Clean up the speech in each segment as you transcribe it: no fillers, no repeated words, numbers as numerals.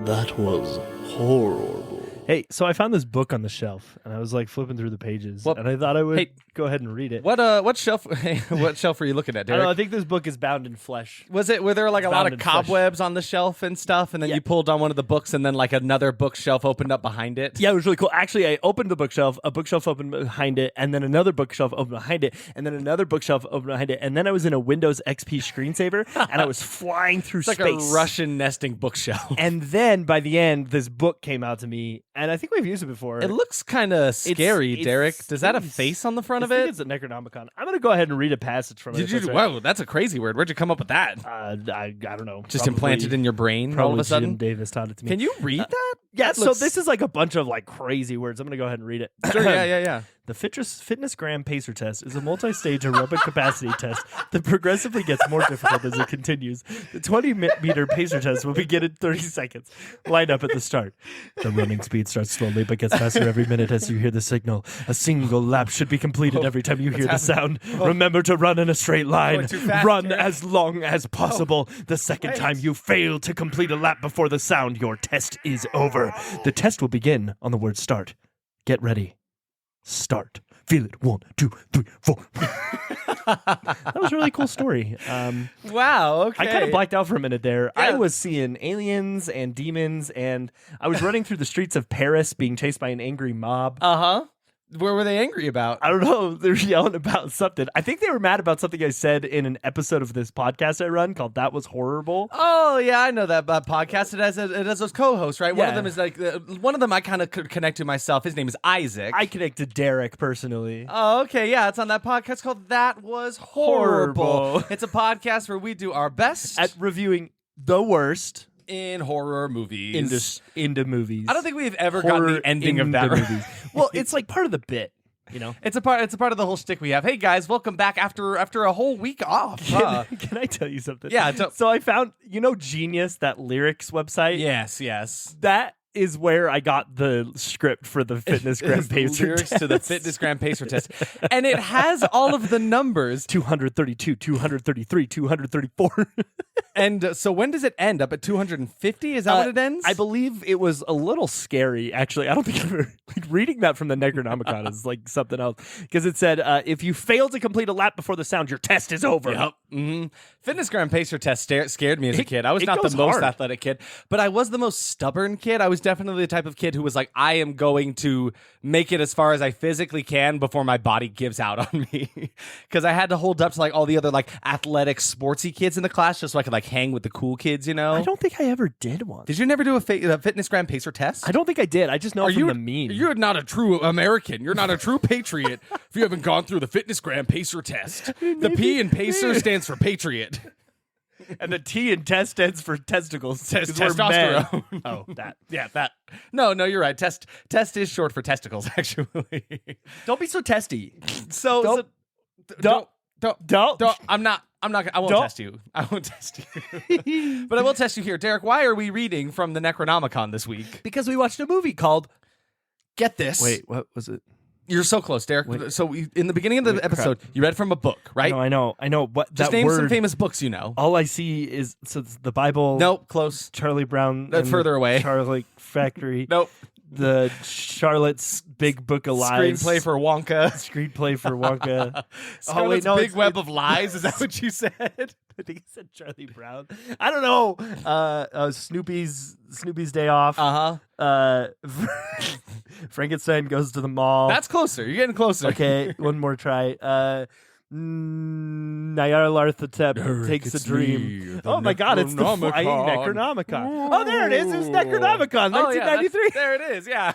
That was horrible. Hey, so I found this book on the shelf, and I was like flipping through the pages, Well, and I thought I would hey, go ahead and read it. What shelf? What shelf were you looking at, I Derek? don't know. I think this book is bound in flesh. Were there like a lot bound of in flesh. cobwebs on the shelf and stuff, and then Yeah. you pulled on one of the books, and then like another bookshelf opened up behind it? Yeah, it was really cool. Actually, I opened the bookshelf, a bookshelf opened behind it, and then another bookshelf opened behind it, and then another bookshelf opened behind it, and then I was in a Windows XP screensaver, and I was flying through It's like space. a Russian nesting bookshelf. And then by the end, this book came out to me, and I think we've used it before. It looks kind of scary, it's- Derek. Does that have a it's- face on the front of I think it? it's a Necronomicon. I'm going to go ahead and read a passage from it. Did if you? that's right. Whoa, that's a crazy word. Where'd you come up with that? I don't know. Just Probably- implanted in your brain all Probably of a sudden? Jim Davis taught it to me. Can you read that? Yeah, That so looks- this is like a bunch of like crazy words. I'm going to go ahead and read it. Sure, yeah. The Fitness Gram Pacer Test is a multi-stage aerobic capacity test that progressively gets more difficult as it continues. The 20-meter pacer test will begin in 30 seconds. Line up at the start. The running speed starts slowly but gets faster every minute as you hear the signal. A single lap should be completed every time you hear the sound. Remember to run in a straight line. Going too fast, Run Derek. as long as possible. The second time you fail to complete a lap before the sound, your test is over. The test will begin on the word start. Get ready. Start. Feel it. 1, 2, 3, 4. That was a really cool story. Wow, okay. I kind of blacked out for a minute there. Yeah. I was seeing aliens and demons, and I was running through the streets of Paris being chased by an angry mob. Uh-huh. What were they angry about? I don't know. They're yelling about something. I think they were mad about something I said in an episode of this podcast I run called That Was Horrible. Oh yeah, I know that podcast. It has those co-hosts, right? One Yeah. of them is like one of them I kind of could connect to myself. His name is Isaac. I connect to Derek personally. Oh, okay, yeah, it's on that podcast called That Was Horrible. Horrible. It's a podcast where we do our best At reviewing the worst in horror movies. into movies. I don't think we've ever gotten Horror the ending of into that. movies. Well, it's like part of the bit, you know. It's a part of the whole shtick we have. Hey guys, welcome back after a whole week off. Huh? Can I tell you something? Yeah, So I found, Genius, that lyrics website. yes. That is where I got the script for the Fitness Gram It's Pacer lyrics test. to the Fitness Gram Pacer test, and it has all of the numbers. 232, 233, 234. And so when does it end? Up at 250? Is that what it ends? I believe it was a little scary, actually. I don't think I've ever, reading that from the Necronomicon is like something else. Because it said, if you fail to complete a lap before the sound, your test is over. Yep. Mm-hmm. Fitness Gram Pacer test scared me as a kid. I was it not the goes most hard. athletic kid, but I was the most stubborn kid. I was definitely the type of kid who was like, I am going to make it as far as I physically can before my body gives out on me. Because I had to hold up to like all the other like athletic, sportsy kids in the class just so I could like hang with the cool kids, you know? I don't think I ever did one. Did you never do a Fitness Gram Pacer test? I don't think I did. I just know Are from you the meme. You're not a true American. You're not a true patriot if you haven't gone through the Fitness Gram Pacer test. The P in Pacer stands for patriot. And the T in test stands for testicles. 'cause we're Testosterone. men. Oh, that. Yeah, that. No, you're right. Test is short for testicles, actually. Don't be so testy. So Don't. I'm not. I won't Don't. test you. I won't test you. But I will test you here, Derek. Why are we reading from the Necronomicon this week? Because we watched a movie called. Get this. Wait, what was it? You're so close, Derek. Wait. So in the beginning of the episode, you read from a book, right? No, I know. What Just that name word, some famous books you know. All I see is it's the Bible. Nope, close. Charlie Brown. and Further the away. Charlie Factory. Nope. The Charlotte's Big Book of Lies. Screenplay for Wonka. Screenplay for Wonka. Scarlett's no, Big it's- Web of Lies. Is that what you said? I think it said Charlie Brown. I don't know. Snoopy's Day Off. Frankenstein Goes to the Mall. That's closer. You're getting closer. Okay, one more try. Nyarlathotep Takes a it's Dream. me, the Oh my God, it's the Necronomicon. flying Necronomicon. Oh, there it is. It was Necronomicon, Oh, yeah, 1993. there it is. Yeah.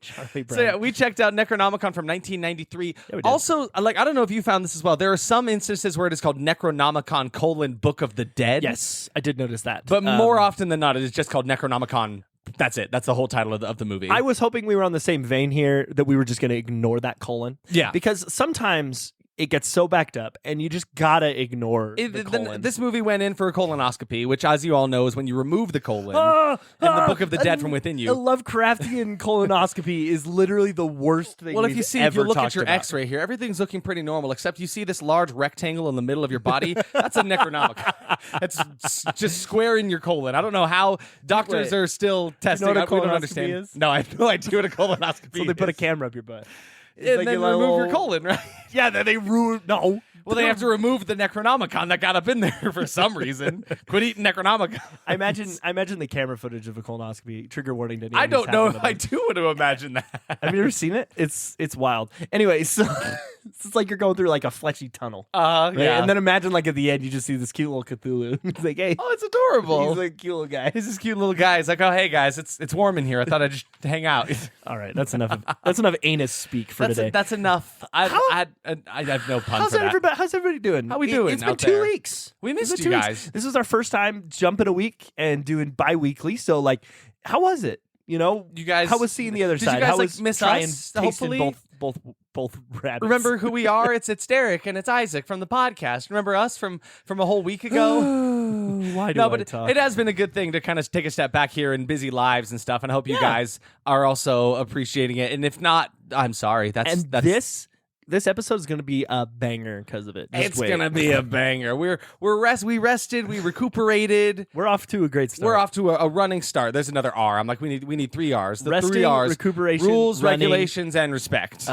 Charlie Brown. So yeah, we checked out Necronomicon from 1993. we did. Also, like I don't know if you found this as well. There are some instances where it is called Necronomicon: Book of the Dead. Yes, I did notice that. But more often than not, it is just called Necronomicon. That's it. That's the whole title of the movie. I was hoping we were on the same vein here, that we were just going to ignore that colon. Yeah. Because sometimes it gets so backed up, and you just gotta ignore the colon. This movie went in for a colonoscopy, which, as you all know, is when you remove the colon and the Book of the Dead from within you. A Lovecraftian colonoscopy is literally the worst thing. Well, if you look at your X-ray here, everything's looking pretty normal, except you see this large rectangle in the middle of your body. That's a Necronomicon. It's just square in your colon. I don't know how doctors are still testing. You know what a we don't colonoscopy understand. is? No, I have no idea what a colonoscopy is. So they put a camera up your butt. And then remove your colon, right? Yeah, then they ruin. No. Well, they have to remove the Necronomicon that got up in there for some reason. Quit eating Necronomicon. I imagine the camera footage of a colonoscopy. Trigger warning to anyone. I don't know if I do want to imagine that. Have you ever seen it? It's wild. Anyway, so it's like you're going through like a fleshy tunnel. Right? Yeah. And then imagine like at the end you just see this cute little Cthulhu. It's like, hey, Oh, it's adorable. he's like a cute little guy. He's this cute little guy. He's like, oh, hey guys, it's warm in here. I thought I'd just hang out. All right, that's enough. That's enough anus speak for today. That's enough. I have no pun for that. How's everybody doing? How we doing It's been out 2 there? weeks. We missed It's been you 2 guys. weeks. This was our first time jumping a week and doing bi-weekly. So like, how was it? You know, You guys, how was seeing the other did side? you guys how like was miss trying us? tasting Hopefully, both rabbits. remember who we are. It's Derek and it's Isaac from the podcast. Remember us from a whole week ago? Why do No, I but talk? it has been a good thing to kind of take a step back here in busy lives and stuff. And I hope you guys are also appreciating it. And if not, I'm sorry. That's This episode is going to be a banger because of it. Just it's wait. gonna be a banger. We rested, we recuperated. We're off to a great start. We're off to a running start. There's another R. I'm like, we need 3 R's. The Resting, 3 R's: recuperation, rules, running, regulations, and respect.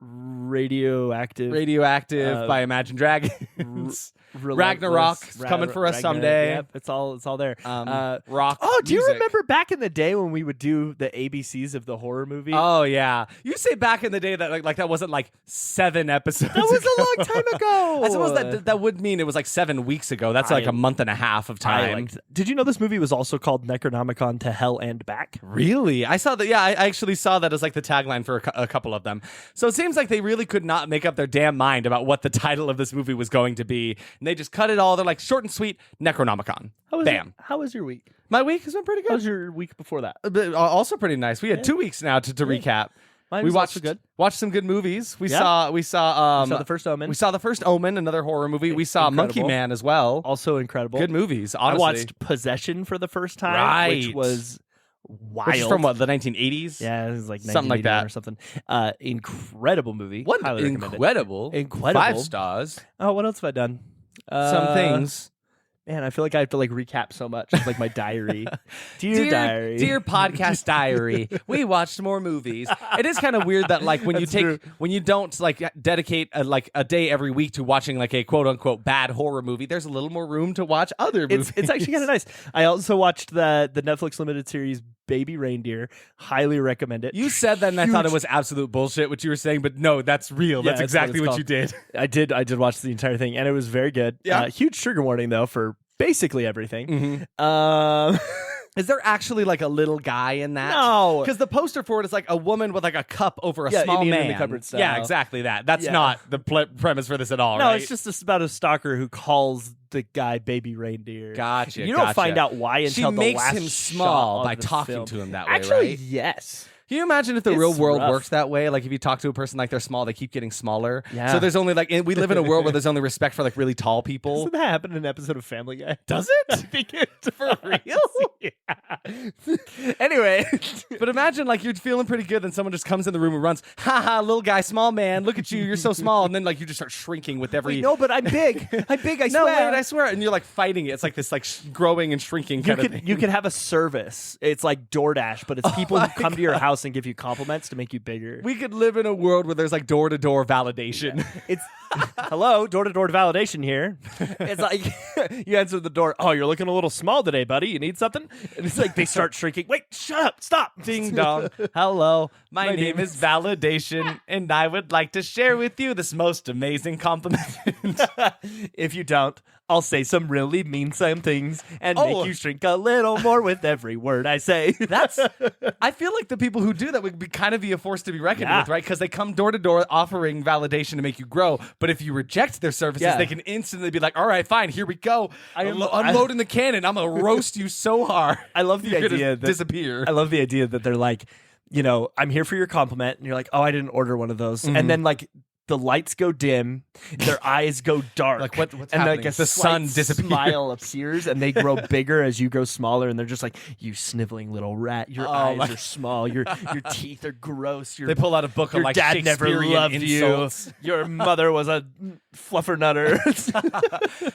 Radioactive. Radioactive by Imagine Dragons. Relentless, Ragnarok coming for us Ragnarok, someday. Yep, it's all there. Rock. Oh, do you music. remember back in the day when we would do the ABCs of the horror movie? Oh yeah, you say back in the day that like that wasn't like 7 episodes. That was ago. a long time ago. I suppose that would mean it was like 7 weeks ago. That's like a month and a half of time. Did you know this movie was also called Necronomicon to Hell and Back? Really? I saw that. Yeah, I actually saw that as like the tagline for a couple of them. So it seems like they really could not make up their damn mind about what the title of this movie was going to be, and they just cut it all. They're like short and sweet, Necronomicon. Bam. How was your week? My week has been pretty How was good. your week before that? Also pretty nice. We had 2 weeks now to recap. Mine We was also watched good. watched some good movies. We Yeah. saw We saw The First Omen. We saw The First Omen, another horror movie. We saw Monkey Incredible. Man as well. Also incredible. Good movies. I Honestly, watched Possession for the first time, Right. which was wild. Which is from what, the 1980s? Yeah, it was like Something like 1981 that. or something. Incredible movie. What Highly recommend it. incredible. Incredible. 5 stars. Oh, what else have I done? Some things. Man, I feel like I have to like recap so much. It's like my diary. Dear diary. Dear podcast diary, we watched more movies. It is kind of weird that like when That's true. when you don't like dedicate a day every week to watching like a quote unquote bad horror movie, there's a little more room to watch other movies. It's actually kind of nice. I also watched the Netflix limited series Baby Reindeer. Highly recommend it. You said that and I thought it was absolute bullshit what you were saying, but no, that's real. Yeah, That's that's exactly what what it's you did. I did watch the entire thing, and it was very good. Yeah. Huge trigger warning though for basically everything. Is there actually like a little guy in that? No. Because the poster for it is like a woman with like a cup over a Yeah, small Indian man. in the cupboard style. Yeah, exactly that. That's Yeah. not the premise for this at all, No, right? it's just about a stalker who calls the guy Baby Reindeer. Gotcha. You don't gotcha. find out why until She the makes last him shot small of by the talking film. to him that way, Actually, right? yes. Can you imagine if the It's real world rough. works that way? Like if you talk to a person like they're small, they keep getting smaller. Yeah. So there's only like we live in a world where there's only respect for like really tall people. Doesn't that happen in an episode of Family Guy? Does I it? think it's For real? Yeah. Anyway, But imagine like you're feeling pretty good, then someone just comes in the room and runs, haha, little guy, small man, look at you, you're so small, and then like you just start shrinking with every. no, but I'm big. I'm big. I No, swear. wait, I swear, and you're like fighting it. It's like this like growing and shrinking You kind of could thing. you could have a service. It's like DoorDash, but it's people who my come to your house and give you compliments to make you bigger. We could live in a world where there's like door-to-door validation. It's hello, door-to-door validation here. It's like you answer the door. Oh, you're looking a little small today, buddy. You need something? And it's like they start shrinking. Wait, shut up, stop. Ding dong. Hello, my name is Validation, and I would like to share with you this most amazing compliment. If you don't, I'll say some really mean some things and Oh. make you shrink a little more with every word I say. I feel like the people who do that would be kind of be a force to be reckoned Yeah. with, right? Because they come door to door offering validation to make you grow. But if you reject their services, Yeah. they can instantly be like, all right, fine, here we go. I am- Unloading the cannon. I'm going to roast you so hard. I love the You're gonna idea that disappear. I love the idea that they're like, I'm here for your compliment, and you're like, oh, I didn't order one of those, and then like the lights go dim, their eyes go dark. Like, what's and happening? like a The sun slight disappears. smile appears, and they grow bigger as you grow smaller, and they're just like, you sniveling little rat. Your eyes are small. Your teeth are gross. They pull out a book of your like dad never Shakespearean loved insults. you. Your mother was a fluffer nutter.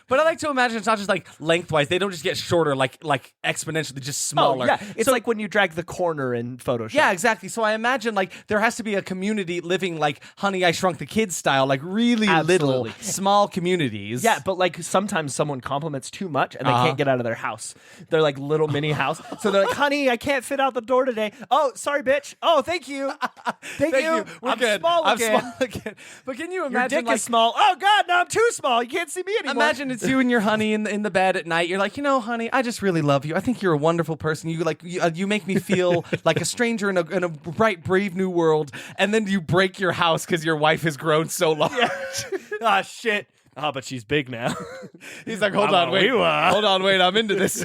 But I like to imagine it's not just like lengthwise. They don't just get shorter, like exponentially, just smaller. Oh, yeah. It's like when you drag the corner in Photoshop. Yeah, exactly. So I imagine like there has to be a community living like Honey, I Shrunk the Kids style, like really Absolutely. little small communities. Yeah, but like sometimes someone compliments too much and they can't get out of their house. They're like little mini house. So they're like, honey, I can't fit out the door today. Oh, sorry, bitch. Oh, thank you. Thank you. We're I'm good. small I'm again. small again. But can you Your imagine dick like is small. Oh, God, no, I'm too small. You can't see me anymore. imagine it's you and your honey in the bed at night. You're like, honey, I just really love you. I think you're a wonderful person. You make me feel like a stranger in a bright, brave new world. And then you break your house because your wife has grown so large. Ah, shit. Oh, but she's big now. He's like, hold on, wait, I'm into this.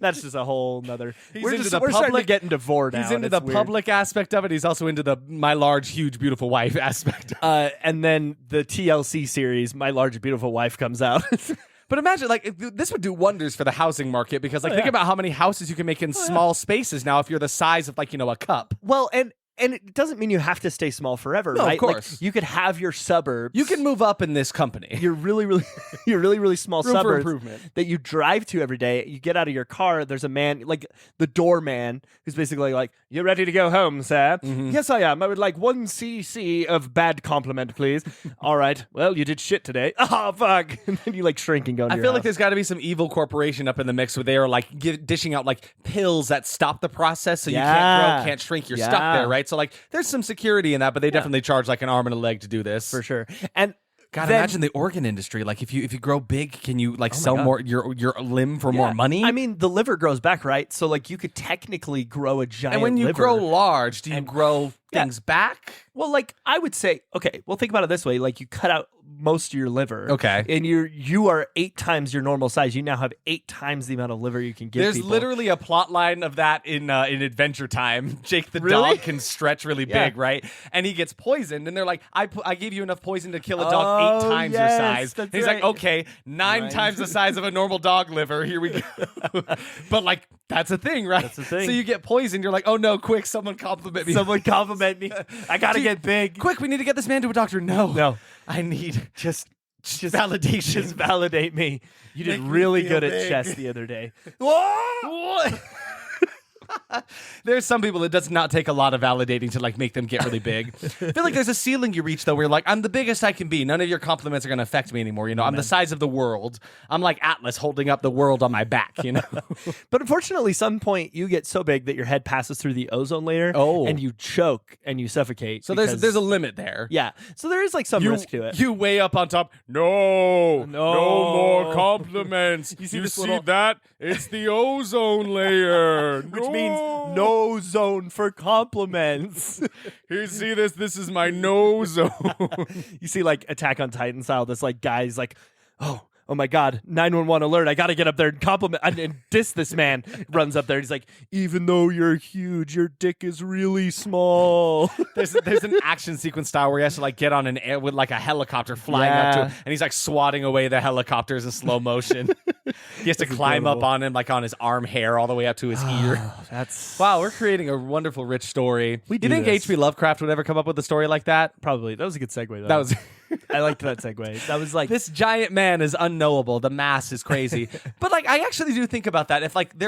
That's just a whole nother. We're Starting to get into vor now. He's into and the it's weird. public aspect of it. He's also into the my large, huge, beautiful wife aspect. And then the TLC series, My Large Beautiful Wife, comes out. But imagine, like, this would do wonders for the housing market because, like, think about how many houses you can make in small spaces now if you're the size of, like, a cup. Well, and it doesn't mean you have to stay small forever, No, right? of course. Like, you could have your suburbs. You can move up in this company. Your really small Room for suburbs improvement. that you drive to every day. You get out of your car. There's a man, like the doorman, who's basically like, "You ready to go home, sir?" "Yes, I am. I would like 1 cc of bad compliment, please." "All right. Well, you did shit today." "Oh, fuck!" And then you like shrink and go. I feel like there's got to be some evil corporation up in the mix where they are like dishing out like pills that stop the process so you can't grow, can't shrink, you're stuck there, right? So like there's some security in that, but they definitely charge like an arm and a leg to do this. for sure. And God, then- imagine the organ industry. Like if you grow big, can you like sell more your limb for more money? I mean, the liver grows back, right? So like you could technically grow a giant. and when you liver. grow large, do you grow things back? Well, like I would say, okay, well think about it this way: like you cut out most of your liver, Okay. and you are 8 times your normal size. You now have 8 times the amount of liver you can give. There's people. literally a plot line of that in Adventure Time. Jake the Really? dog can stretch really Yeah. big, right? And he gets poisoned, and they're like, I gave you enough poison to kill a dog 8 times your yes, size. that's And he's right. like, okay, 9 times the size of a normal dog liver. Here we go. But like, that's a thing, right? That's a thing. So you get poisoned. You're like, oh no, quick, someone compliment me. Someone compliment me. I gotta get big. Quick, we need to get this man to a doctor. No, No. I need Just validation. Just validate me. You did Make me really feel good at big. chess the other day. What? There's some people it does not take a lot of validating to like make them get really big. I feel like there's a ceiling you reach though where you're like, I'm the biggest I can be. None of your compliments are going to affect me anymore. I'm the size of the world. I'm like Atlas holding up the world on my back, But unfortunately, some point you get so big that your head passes through the ozone layer, Oh. and you choke and you suffocate. So because- there's a limit there. yeah. So there is like some risk to it. You way up on top. No more compliments. You see this little- that? It's the ozone layer. Which means no zone for compliments. Here, see this? This is my no zone. You see, like Attack on Titan style. This like guy's like, oh my God, 911 alert! I gotta get up there and compliment and diss this man. Runs up there. He's like, even though you're huge, your dick is really small. There's an action sequence style where he has to like get on an air with like a helicopter flying up to him, and he's like swatting away the helicopters in slow motion. He has to climb up on him like on his arm hair all the way up to his ear. That's Wow, we're creating a wonderful, rich story. We do you think this. H.P. Lovecraft would ever come up with a story like that? probably that was a good segue. Though. That was. I liked that segue. That was like This giant man is unknowable. The mass is crazy. But like, I actually do think about that. If like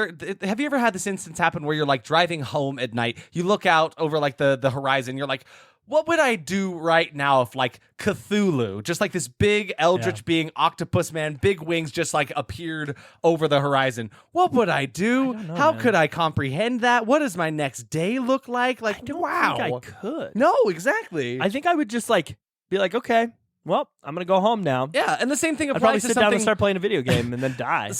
have you ever had this instance happen where you're like driving home at night, you look out over like the horizon, you're like, what would I do right now if like Cthulhu, just like this big eldritch being, octopus man, big wings, just like appeared over the horizon? What would I do? How could I comprehend that? What does my next day look like? Like, I don't wow. think I could. No, exactly. I think I would just like be like, okay, well, I'm gonna go home now. yeah, and the same thing I'd probably applies to sit down and something. start playing a video game and then die. The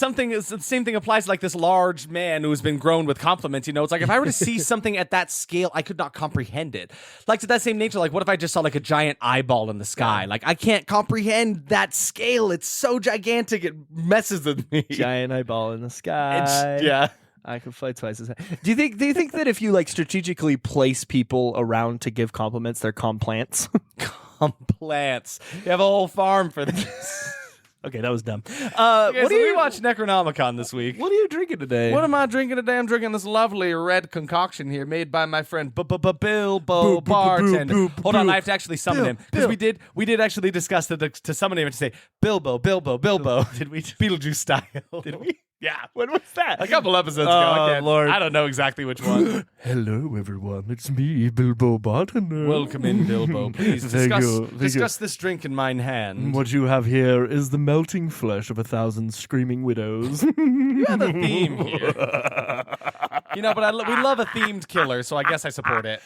same thing applies to like this large man who's been grown with compliments. It's like if I were to see something at that scale, I could not comprehend it. Like to that same nature, like what if I just saw like a giant eyeball in the sky? Like I can't comprehend that scale. It's so gigantic, it messes with me. Giant eyeball in the sky. Yeah. I could fly twice as high. Do you think that if you like strategically place people around to give compliments, they're complants? plants. You have a whole farm for this. Okay, that was dumb. Okay, What so do we you watch Necronomicon this week. What are you drinking today? What am I drinking today? I'm drinking this lovely red concoction here made by my friend Bilbo Bartender. Hold on, I have to actually summon him because we did actually discuss to summon him and to say Bilbo. Did we? Beetlejuice style. Did we? Yeah. When was that? A couple episodes ago. Oh, Lord. I don't know exactly which one. Hello, everyone. It's me, Bilbo Bartender. Welcome in, Bilbo. Please Thank you. discuss this drink in mine hand. What you have here is the melting flesh of 1,000 screaming widows. You have a theme here. You know, but we love a themed killer, so I guess I support it.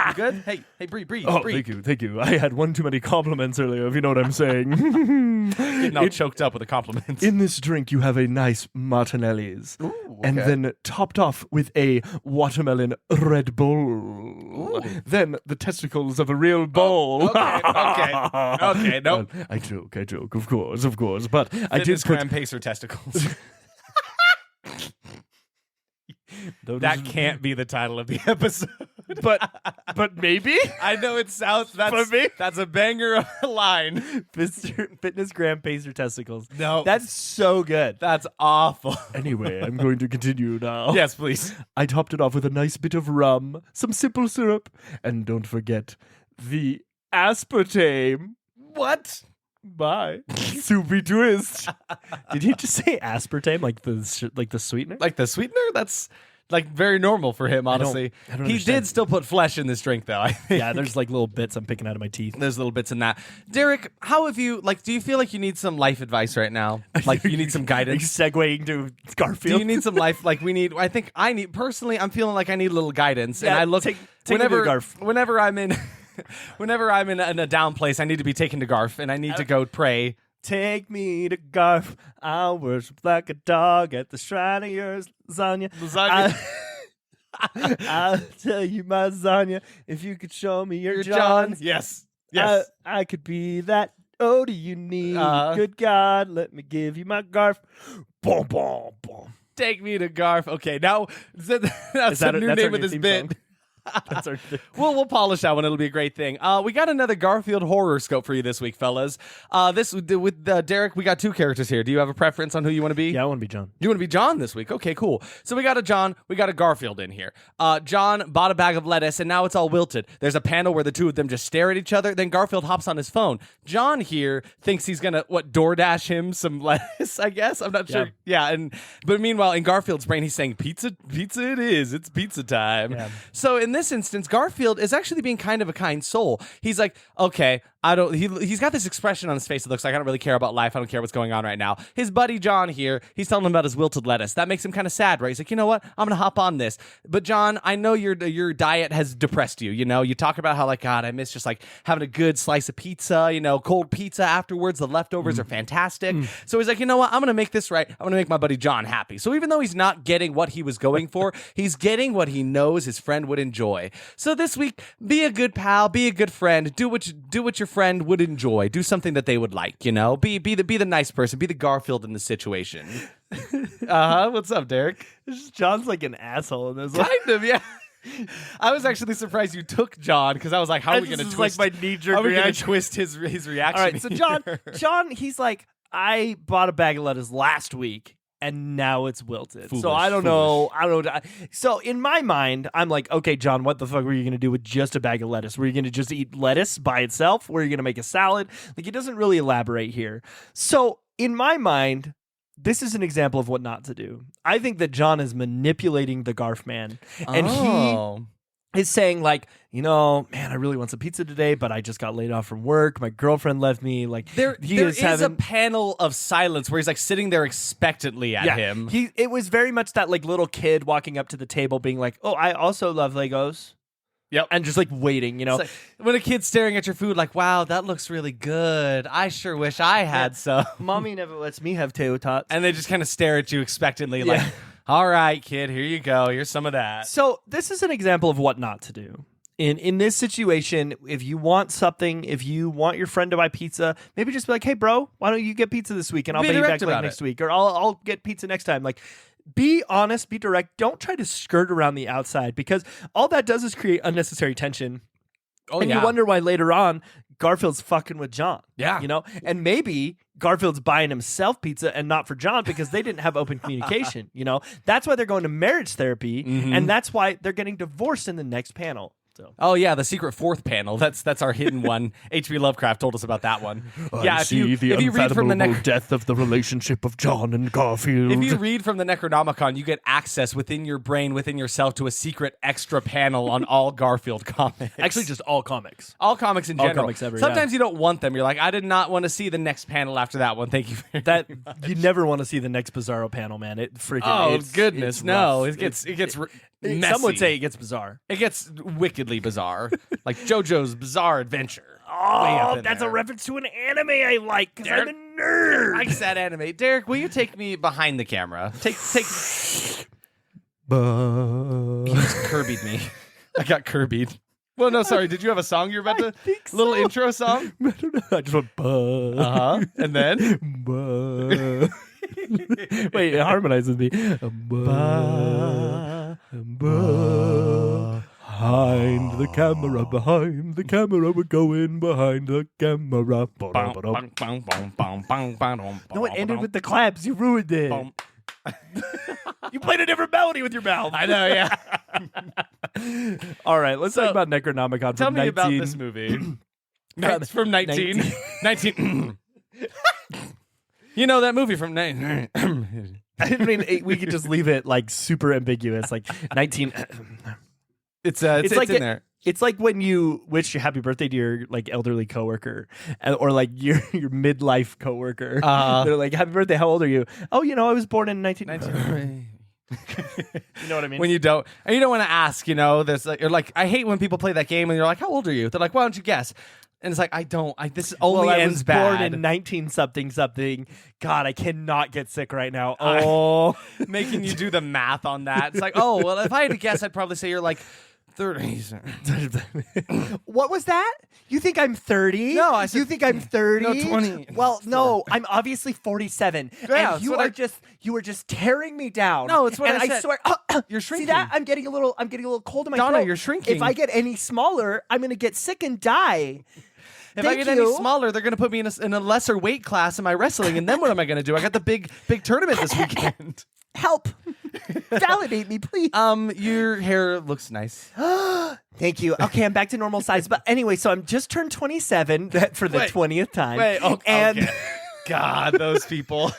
You good? Hey, breathe. Oh, breathe. thank you. I had one too many compliments earlier, if you know what I'm saying. Getting all choked up with the compliments. In this drink, you have a nice Martinelli's. Ooh, And okay. then topped off with a watermelon Red Bull. Then the testicles of a real bull. Okay, nope. I joke, of course. But I did Fitness put... Gram Pacer testicles. That can't be the title of the episode. But maybe. I know it sounds. That's a banger of a line. Fitness Gram Pacer testicles. No, That's so good. that's awful. Anyway, I'm going to continue now. Yes, please. I topped it off with a nice bit of rum, some simple syrup, and don't forget the aspartame. What? Bye. Soupy twist. Did he just say aspartame, like the sweetener? Like the sweetener? That's like very normal for him, honestly. I don't he understand. did still put flesh in this drink, though. I think. Yeah, there's like little bits I'm picking out of my teeth. There's little bits in that. Derek, how have you, do you feel like you need some life advice right now? Like you need some Are you guidance? segueing to Garfield? Do you need some life? Personally, I'm feeling like I need a little guidance. Yeah, and I look, take me to Garf. whenever I'm in, in a down place, I need to be taken to Garf and I need to go pray. Take me to Garf. I'll worship like a dog at the shrine of your lasagna. I'll tell you my lasagna if you could show me your John. Yes. I could be that. Oh, do you need? Good God, let me give you my Garf. Boom, boom, boom. Take me to Garf. Okay, now that's the new that's our name of new this theme bit. song. That's our thing. We'll polish that one. It'll be a great thing. We got another Garfield horror scope for you this week, fellas. With Derek, we got two characters here. Do you have a preference on who you want to be? Yeah, I want to be John. You want to be John this week? Okay, cool. So we got a John, we got a Garfield in here. John bought a bag of lettuce, and now it's all wilted. There's a panel where the two of them just stare at each other. Then Garfield hops on his phone. John here thinks he's gonna DoorDash him some lettuce. I guess I'm not sure. Yeah, but meanwhile in Garfield's brain he's saying pizza it is. It's pizza time. Yeah. So in this instance, Garfield is actually being kind of a kind soul. He's like, okay, he's got this expression on his face that looks like I don't really care about life. I don't care what's going on right now. His buddy John here, he's telling him about his wilted lettuce. That makes him kind of sad, right? He's like, you know what? I'm going to hop on this. But John, I know your diet has depressed you. You know, you talk about how like, God, I miss just like having a good slice of pizza, cold pizza afterwards. The leftovers are fantastic. So he's like, you know what? I'm going to make this right. I'm going to make my buddy John happy. So even though he's not getting what he was going for, he's getting what he knows his friend would enjoy. So this week, be a good pal, be a good friend, do what your friend would enjoy, do something that they would like, be the nice person, be the Garfield in the situation. What's up, Derek? John's like an asshole in this one. Kind of, yeah. I was actually surprised you took John because I was like, how are we going to twist? Like my knee-jerk how are we going to reaction. twist his reaction? All right, so John, he's like, I bought a bag of lettuce last week. And now it's wilted. So I don't know. So in my mind, I'm like, okay, John, what the fuck were you going to do with just a bag of lettuce? Were you going to just eat lettuce by itself? Were you going to make a salad? Like, he doesn't really elaborate here. So in my mind, this is an example of what not to do. I think that John is manipulating the Garf man. And he is saying like, man, I really want some pizza today, but I just got laid off from work. My girlfriend left me. Like there is a panel of silence where he's like sitting there expectantly at him. It was very much that like little kid walking up to the table being like, oh, I also love Legos. Yep. And just like waiting, It's like, when a kid's staring at your food like, wow, that looks really good. I sure wish I had some. Mommy never lets me have tater tots. And they just kind of stare at you expectantly like, all right, kid, here you go. Here's some of that. So this is an example of what not to do. In this situation, if you want something, if you want your friend to buy pizza, maybe just be like, hey, bro, why don't you get pizza this week? And I'll pay you back like next week. Or I'll get pizza next time. Like, be honest, be direct. Don't try to skirt around the outside because all that does is create unnecessary tension Oh, and yeah. you wonder why later on Garfield's fucking with John. Yeah. You know? And maybe Garfield's buying himself pizza and not for John because they didn't have open communication. You know? That's why they're going to marriage therapy, and that's why they're getting divorced in the next panel. So. Oh yeah, the secret fourth panel. That's our hidden one. H.P. Lovecraft told us about that one. I see the if you read from the death of the relationship of John and Garfield. If you read from the Necronomicon, you get access within your brain, within yourself, to a secret extra panel on all Garfield comics. Actually, just all comics. all comics in All general. comics ever, Sometimes you don't want them. You're like, I did not want to see the next panel after that one. Thank you. Very much. You never want to see the next Bizarro panel, man. It freaking. Oh it's, goodness, it's no! rough. It gets messy. Some would say it gets bizarre. it gets wickedly bizarre, like JoJo's Bizarre Adventure. Way Oh, up in that's there. a reference to an anime I like because I'm a nerd. Likes that anime. Derek, will you take me behind the camera? Take. He just Kirby'd me. I got Kirby'd. Well, no, sorry. Did you have a song you're about to? think Little so. intro song. I don't know. I just went. And then. Wait, it harmonizes me. Behind the camera, we're going behind the camera. No, it ended with the claps. You ruined it. You played a different melody with your mouth. I know, yeah. All right, let's So, talk about Necronomicon. Tell from me 19... about this movie. It's from 19. 19. You know that movie from 19. I mean, we could just leave it like super ambiguous, like 19. It's like in there. It's like when you wish a happy birthday to your like elderly coworker, or like your midlife coworker. They're like, "Happy birthday! How old are you?" Oh, I was born in 19. You know what I mean? When you don't want to ask, there's like, you're like, I hate when people play that game and you're like, how old are you? They're like, why don't you guess? And it's like, this only I ends was bad. born in 19 something. God, I cannot get sick right now. Oh, Making you do the math on that. It's like, oh, well, if I had to guess, I'd probably say you're like 30s. what was that? You think I'm 30? No, I said- You think I'm 30? No, 20. Well, no, I'm obviously 47. Yeah, and that's you what are you are just tearing me down. No, it's what and I said. swear, You're see shrinking. that? I'm getting a little cold in my Donna, throat. you're shrinking. If I get any smaller, I'm going to get sick and die. If I get any smaller, they're going to put me in a lesser weight class in my wrestling, and then what am I going to do? I got the big tournament this weekend. Help. Validate me, please. Your hair looks nice. Thank you. Okay, I'm back to normal size. But anyway, so I'm just turned 27 for the Wait. 20th time. Wait, and okay. God, those people.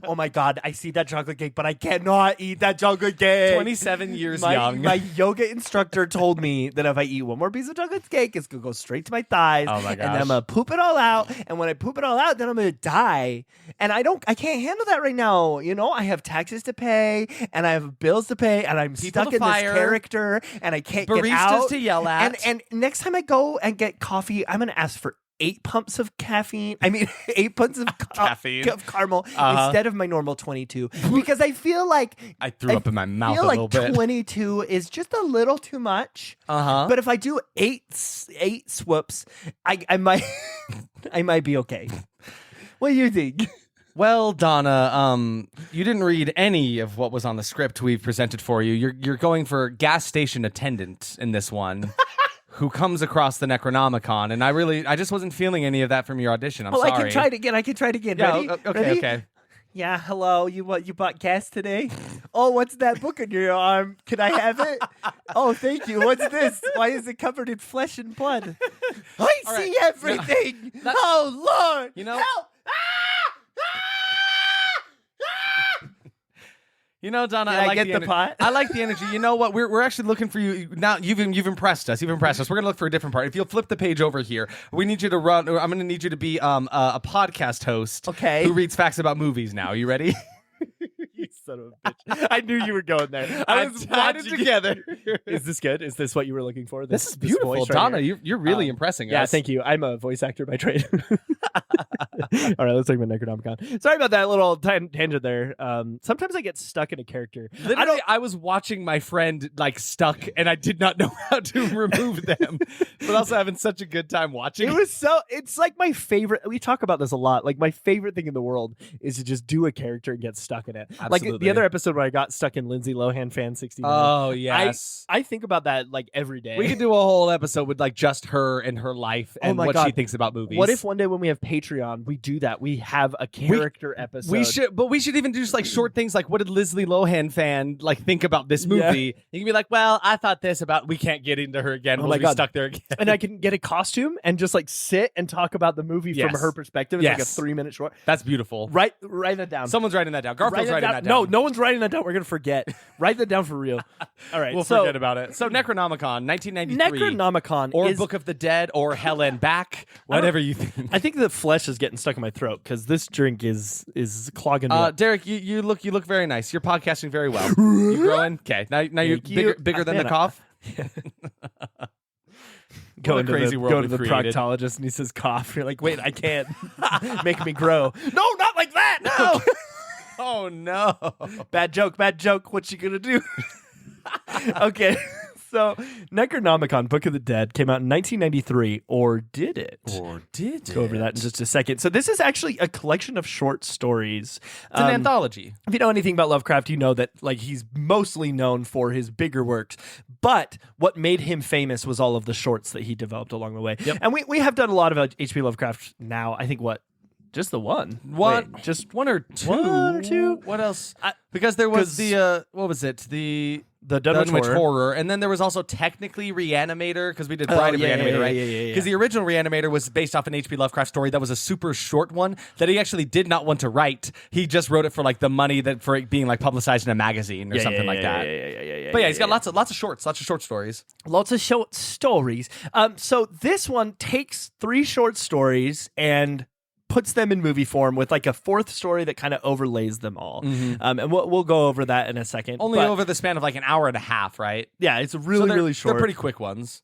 oh my God, I see that chocolate cake, but I cannot eat that chocolate cake. 27 years my, young. My yoga instructor told me that if I eat one more piece of chocolate cake, it's going to go straight to my thighs. Oh my And then I'm gosh. going to poop it all out. And when I poop it all out, then I'm going to die. And I can't handle that right now. I have taxes to pay and I have bills to pay and I'm People stuck to in fire. this character and I can't Baristas get out. to yell at. And next time I go and get coffee, I'm going to ask for 8 pumps of caffeine. I mean, 8 pumps of Caffeine. of caramel instead of my normal 22, because I feel like I threw up in my mouth feel a like little bit. 22 is just a little too much. But if I do eight swoops, I might I might be okay. What do you think? Well, Donna, you didn't read any of what was on the script we've presented for you. You're going for gas station attendant in this one. Who comes across the Necronomicon, and I just wasn't feeling any of that from your audition. I'm sorry. I can try it again. Yeah, Ready? okay, Ready? okay. Yeah, hello. You bought gas today? Oh, what's that book on your arm? Can I have it? Oh, thank you. What's this? Why is it covered in flesh and blood? I All see right. everything. Oh Lord! You know- help! Donna, Did I I like get the, the pot? I like the energy. You know what? We're actually looking for you now. You've impressed us. We're gonna look for a different part. If you'll flip the page over here, we need you to run. I'm gonna need you to be a podcast host. Okay. Who reads facts about movies? Now, you ready? You son of a bitch! I knew you were going there. I was tied it watching together. Is this good? Is this what you were looking for? This is beautiful, voice right Donna. here? You're really impressing Yeah, us. thank you. I'm a voice actor by trade. All right, let's talk about Necronomicon. Sorry about that little tangent there. Sometimes I get stuck in a character. Literally, I was watching my friend like stuck, and I did not know how to remove them, but also having such a good time watching. It's like my favorite. We talk about this a lot. Like my favorite thing in the world is to just do a character and get stuck in it. Like Absolutely. the other episode where I got stuck in Lindsay Lohan fan 69. Oh yes, I think about that like every day. we could do a whole episode with like just her and her life and my what God. she thinks about movies. What if one day when we have Patreon, we do that? We have a character episode. we should even do just like short things like what did Leslie Lohan fan like think about this movie? You can be like, well, I thought this about. We can't get into her again. Oh We'll my be God. stuck there again. And I can get a costume and just like sit and talk about the movie from Yes. her perspective. It's like a Yes. 3-minute short. That's beautiful. Write that down. Someone's writing that down. Write Garfield's it writing down. that down. No one's writing that down. We're gonna forget. Write that down for real. All right, We'll forget about it. So Necronomicon, 1993. Necronomicon or is, Book of the Dead, or Hell and Back, whatever you think. I think the flesh is getting stuck in my throat because this drink is clogging me up. Derek, you look very nice. You're podcasting very well. You growing? Okay, now you're Thank you. bigger than the Man, cough. Going to crazy the, world go to we've the created. proctologist and he says cough. You're like, wait, I can't. Make me grow. No, not like that. No. Oh no! Bad joke. What you gonna do? Okay. So, Necronomicon, Book of the Dead, came out in 1993, or did it? Or did Go over that in just a second. So, this is actually a collection of short stories. It's an anthology. If you know anything about Lovecraft, you know that like he's mostly known for his bigger works. But what made him famous was all of the shorts that he developed along the way. Yep. And we have done a lot of H.P. Lovecraft now. I think just the one. One, Wait, just one or two. One or two? What else? Because there was 'cause the what was it? The Dunwich Horror. and then there was also technically Reanimator because we did Bride of Reanimator, right? Yeah. Because the original Reanimator was based off an H.P. Lovecraft story that was a super short one that he actually did not want to write. He just wrote it for like the money that for it being like publicized in a magazine or something like that. But yeah, he's got lots of short stories. Lots of short stories. So this one takes 3 short stories and puts them in movie form with like a 4th story that kind of overlays them all. And we'll go over that in a second. Only over the span of like an hour and a half, right? Yeah, it's really short. They're pretty quick ones.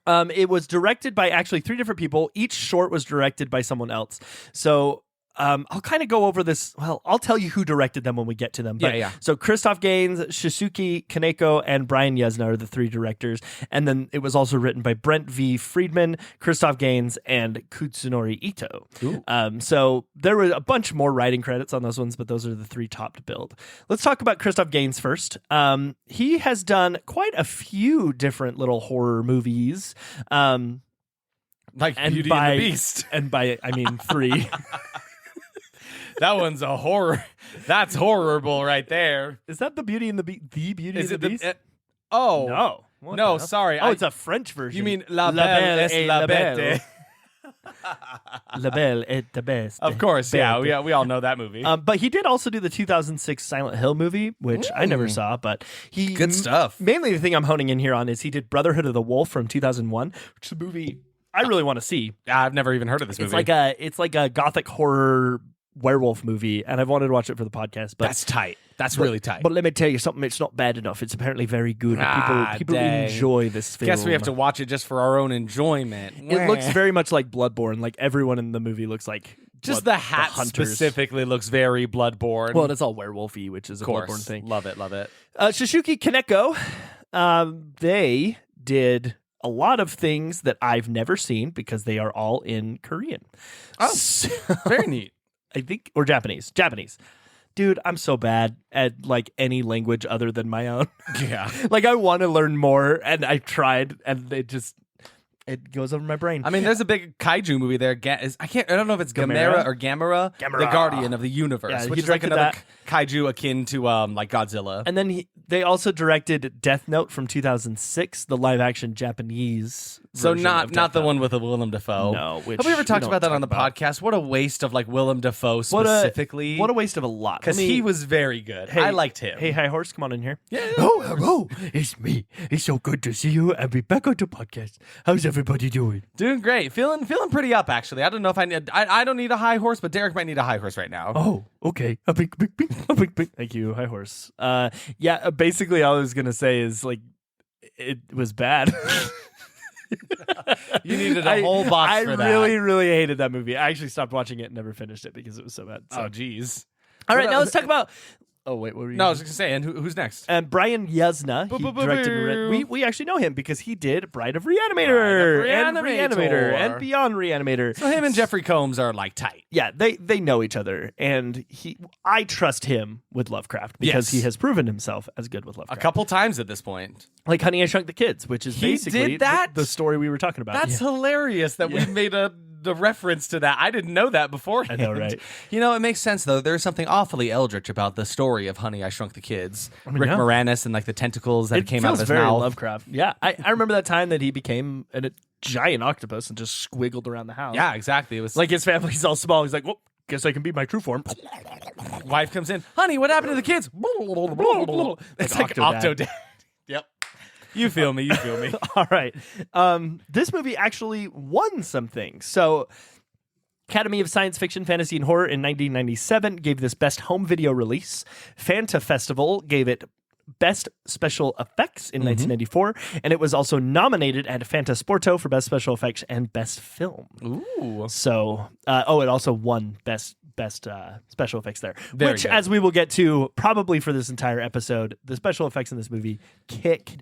It was directed by actually 3 different people. Each short was directed by someone else. So I'll kind of go over this. Well, I'll tell you who directed them when we get to them. But, Yeah. So Christoph Gaines, Shisuke Kaneko, and Brian Yesna are the 3 directors. And then it was also written by Brent V. Friedman, Christoph Gaines, and Kutsunori Ito. So there were a bunch more writing credits on those ones, but those are the 3 top to build. Let's talk about Christoph Gaines first. He has done quite a few different little horror movies. Like Beauty and the Beast. And by, I mean 3. That one's a horror. That's horrible right there. Is that the Beauty and the Beast? The Beauty and the Beast? Oh. No. What No, the hell? sorry. Oh, it's a French version. You mean La Belle est la Bête. La Belle et the Best. Of course, yeah. We all know that movie. But he did also do the 2006 Silent Hill movie, which I never saw, but he... Good stuff. Mainly the thing I'm honing in here on is he did Brotherhood of the Wolf from 2001, which is a movie I really want to see. I've never even heard of this movie. It's like a gothic horror werewolf movie, and I've wanted to watch it for the podcast. But that's tight. That's really tight. But let me tell you something, it's not bad enough. It's apparently very good. People dang. enjoy this film. Guess we have to watch it just for our own enjoyment. It looks very much like Bloodborne. Like everyone in the movie looks like just the hat hunters. specifically looks very Bloodborne. Well, it's all werewolfy, which is a of course. Bloodborne thing. Love it. Shisuke Kaneko, they did a lot of things that I've never seen because they are all in Korean. Oh, very neat. I think, or Japanese. Dude, I'm so bad at like any language other than my own. Yeah. Like I want to learn more, and I tried, and it goes over my brain. I mean, there's a big kaiju movie there. I don't know if it's Gamera or Gamera, the Guardian of the Universe, Yeah, which he is like directed another that. kaiju akin to like Godzilla. And then they also directed Death Note from 2006, the live action Japanese. So version of not the Death one Note. with a Willem Dafoe. No, which have we ever talked don't about that on the talk about. podcast? What a waste of like Willem Dafoe What specifically. a waste of a lot. Because he was very good. Hey, I liked him. Hey, High Horse, come on in here. Yeah. Oh, hello. It's me. It's so good to see you and be back on the podcast. How's everybody doing? Doing great. Feeling pretty up actually. I don't know if I don't need a high horse, but Derek might need a high horse right now. Oh, okay. A big. Thank you, High Horse. Basically all I was going to say is like, it was bad. You needed a whole box for that. I really, really hated that movie. I actually stopped watching it and never finished it because it was so bad. So. Oh, geez. All right, now let's talk about. Oh wait, what were you? No, I was just gonna say, and who's next? And Brian Yuzna, he directed. We actually know him because he did Bride of Reanimator, and Reanimator, and Beyond Reanimator. So him and Jeffrey Combs are like tight. Yeah, they know each other, and I trust him with Lovecraft because he has proven himself as good with Lovecraft A couple times at this point. Like Honey, I Shrunk the Kids, which is He basically did that? the story we were talking about. That's hilarious that we made the reference to that. I didn't know that beforehand. I know, right? You know, it makes sense though. There's something awfully eldritch about the story of Honey, I Shrunk the Kids. Rick Moranis and like the tentacles that came out of his very mouth. Lovecraft. Yeah, I remember that time that he became a giant octopus and just squiggled around the house. Yeah, exactly. It was Like his family's all small. He's like, well, guess I can be my true form. wife comes in. Honey, what happened to the kids? It's like Octodad. Yep. You feel me. You feel me. All right. This movie actually won something. So, Academy of Science Fiction, Fantasy, and Horror in 1997 gave this Best Home Video Release. Fanta Festival gave it Best Special Effects in 1994, and it was also nominated at Fanta Sporto for Best Special Effects and Best Film. Ooh. So, it also won Best special effects there. Very which, good. as we will get to probably for this entire episode, the special effects in this movie kick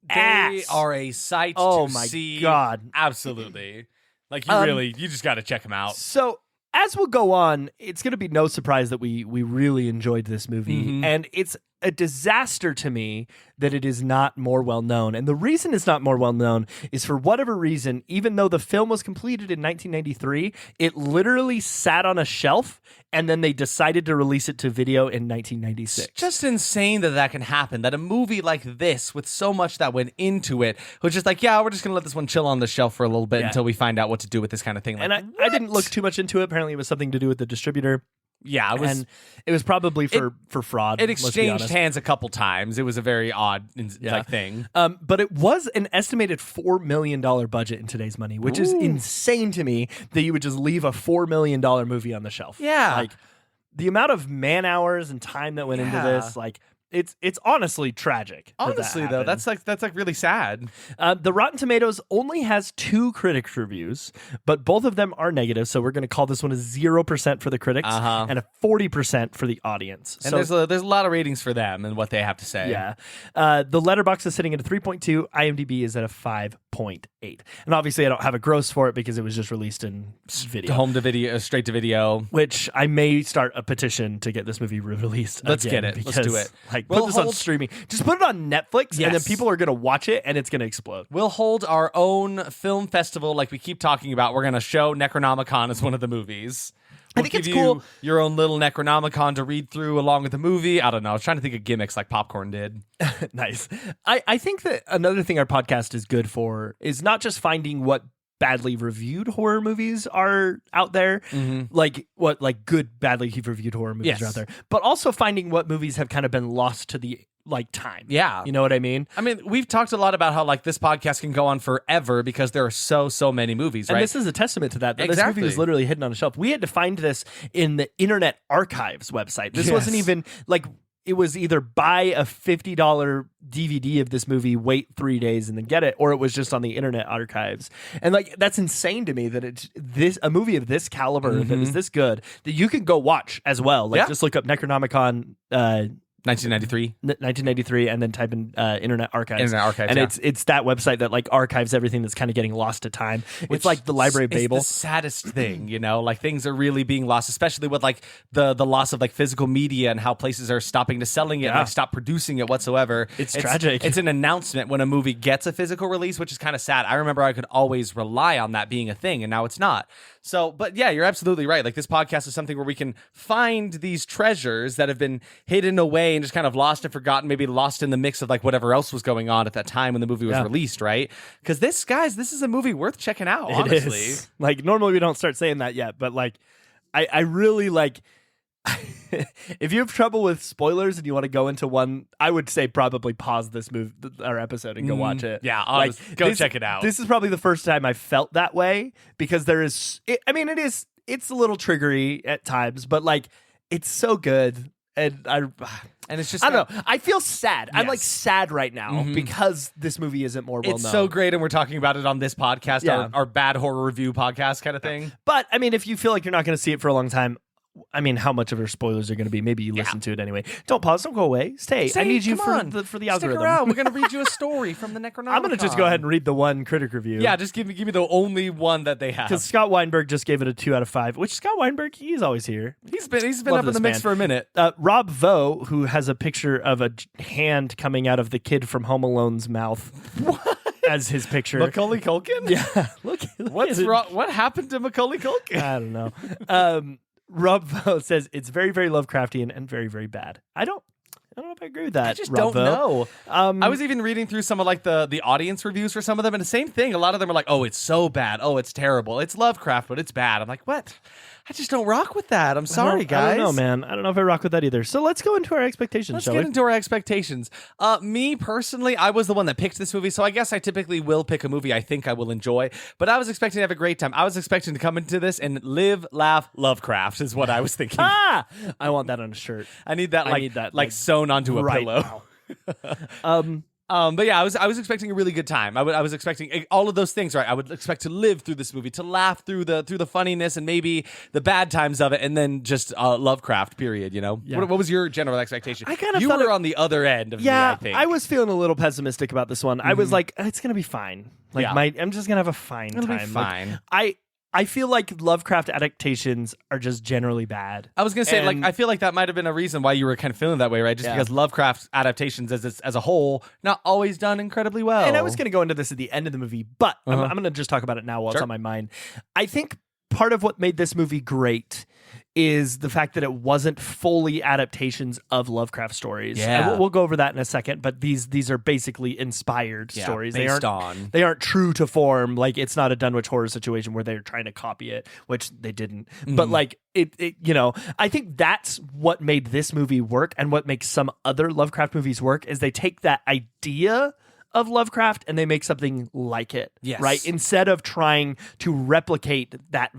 They ass. are a sight Oh to my see. God. Absolutely. Like you just got to check them out. So as we'll go on, it's going to be no surprise that we really enjoyed this movie, and it's a disaster to me that it is not more well known. And the reason it's not more well known is for whatever reason, even though the film was completed in 1993, it literally sat on a shelf, and then they decided to release it to video in 1996. It's just insane that can happen. That a movie like this, with so much that went into it, was just like, yeah, we're just gonna let this one chill on the shelf for a little bit until we find out what to do with this kind of thing. Like, And I didn't look too much into it. Apparently, it was something to do with the distributor. Yeah, And it was probably for fraud. It let's be exchanged honest. hands a couple times. It was a very odd thing. But it was an estimated $4 million budget in today's money, which is insane to me that you would just leave a $4 million movie on the shelf. Yeah. Like the amount of man hours and time that went into this, like it's honestly tragic. Honestly, though, that's like really sad. The Rotten Tomatoes only has 2 critics reviews, but both of them are negative. So we're going to call this one a 0% for the critics and a 40% for the audience. And so there's a lot of ratings for them and what they have to say. yeah, the Letterboxd is sitting at a 3.2. IMDb is at a 5.8. And obviously, I don't have a gross for it because it was just released in video. Home to video, straight to video. Which I may start a petition to get this movie released. Let's again get it. Let's because, do it. Like, We'll put this on hold- streaming. Just put it on Netflix, and then Yes. people are going to watch it, and it's going to explode. We'll hold our own film festival like we keep talking about. We're going to show Necronomicon as one of the movies. I think We'll it's give you cool. your own little Necronomicon to read through along with the movie. I don't know. I was trying to think of gimmicks like Popcorn did. Nice. I think that another thing our podcast is good for is not just finding what badly reviewed horror movies are out there, like what good badly reviewed horror movies Yes. are out there, but also finding what movies have kind of been lost to the time. Yeah. You know what I mean? I mean, we've talked a lot about how like this podcast can go on forever because there are so many movies, And right? this is a testament to that. This Exactly. movie was literally hidden on a shelf. We had to find this in the Internet Archives website. This Yes. wasn't even like it was either buy a $50 DVD of this movie, wait 3 days, and then get it, or it was just on the Internet Archives. And like that's insane to me that it's a movie of this caliber that is this good that you can go watch as well. Like just look up Necronomicon. 1993. 1993, and then type in Internet Archives. Internet Archives, and yeah. it's that website that like archives everything that's kind of getting lost to time. It's like the Library of It's Babel. the saddest thing, you know, like things are really being lost, especially with like the loss of like physical media and how places are stopping to selling it and like stop producing it whatsoever. It's tragic. It's an announcement when a movie gets a physical release, which is kind of sad. I remember I could always rely on that being a thing, and now it's not. So, but yeah, you're absolutely right. Like this podcast is something where we can find these treasures that have been hidden away and just kind of lost and forgotten, maybe lost in the mix of like whatever else was going on at that time when the movie was released, right? Because this is a movie worth checking out, honestly. It is. Like normally we don't start saying that yet, but like I really like if you have trouble with spoilers and you want to go into one, I would say probably pause this our episode and go watch it. Yeah, go check it out. This is probably the first time I felt that way because there is it's a little triggery at times, but like it's so good. And And it's just I don't know. I feel sad. I'm Yes. like sad right now because this movie isn't more well It's known. so great, and we're talking about it on this podcast, Yeah. our bad horror review podcast kind of thing. But I mean, if you feel like you're not going to see it for a long time, I mean, how much of our spoilers are going to be? Maybe you listen to it anyway. Don't pause. Don't go away. Stay. I need you for the Stick algorithm. around. We're going to read you a story from the Necronomicon. I'm going to just go ahead and read the one critic review. Yeah, just give me the only one that they have. Because Scott Weinberg just gave it a 2 out of 5. Which Scott Weinberg, he's always here. He's been Love up in this the mix man. for a minute. Rob Vo, who has a picture of a hand coming out of the kid from Home Alone's mouth as his picture. Macaulay Culkin? Yeah, look What's at it. wrong? What happened to Macaulay Culkin? I don't know. Rob Vo says it's very, very Lovecraftian and very, very bad. I don't know if I agree with that. I just Rob don't Vo. know. I was even reading through some of like the audience reviews for some of them, and the same thing. A lot of them are like, "Oh, it's so bad. Oh, it's terrible. It's Lovecraft, but it's bad." I'm like, "What? I just don't rock with that. I'm sorry, guys." I don't know, man. I don't know if I rock with that either. So let's go into our expectations, Let's shall get we? into our expectations. Me personally, I was the one that picked this movie, so I guess I typically will pick a movie I think I will enjoy. But I was expecting to have a great time. I was expecting to come into this and live, laugh, Lovecraft is what I was thinking. I want that on a shirt. I need that like like, sewn onto a right pillow. now. But yeah, I was expecting a really good time. I was expecting all of those things, right? I would expect to live through this movie, to laugh through the funniness and maybe the bad times of it, and then just Lovecraft. Period. You know, Yeah. what was your general expectation? I kind of you thought were it- on the other end of me. Yeah, I think was feeling a little pessimistic about this one. I was like, it's gonna be fine. Like Yeah. I'm just gonna have a fine It'll time. be Like, fine. I feel like Lovecraft adaptations are just generally bad. I was gonna say, And- I feel like that might have been a reason why you were kind of feeling that way, right? Just Yeah. because Lovecraft adaptations as a whole not always done incredibly well. And I was going to go into this at the end of the movie, but I'm going to just talk about it now while it's Sure. on my mind. I think part of what made this movie great is the fact that it wasn't fully adaptations of Lovecraft stories. Yeah. And we'll go over that in a second, but these are basically inspired Yeah, stories. based on. They aren't true to form. Like, it's not a Dunwich Horror situation where they're trying to copy it, which they didn't. But like it I think that's what made this movie work, and what makes some other Lovecraft movies work is they take that idea of Lovecraft and they make something like it. Yes. Right? Instead of trying to replicate that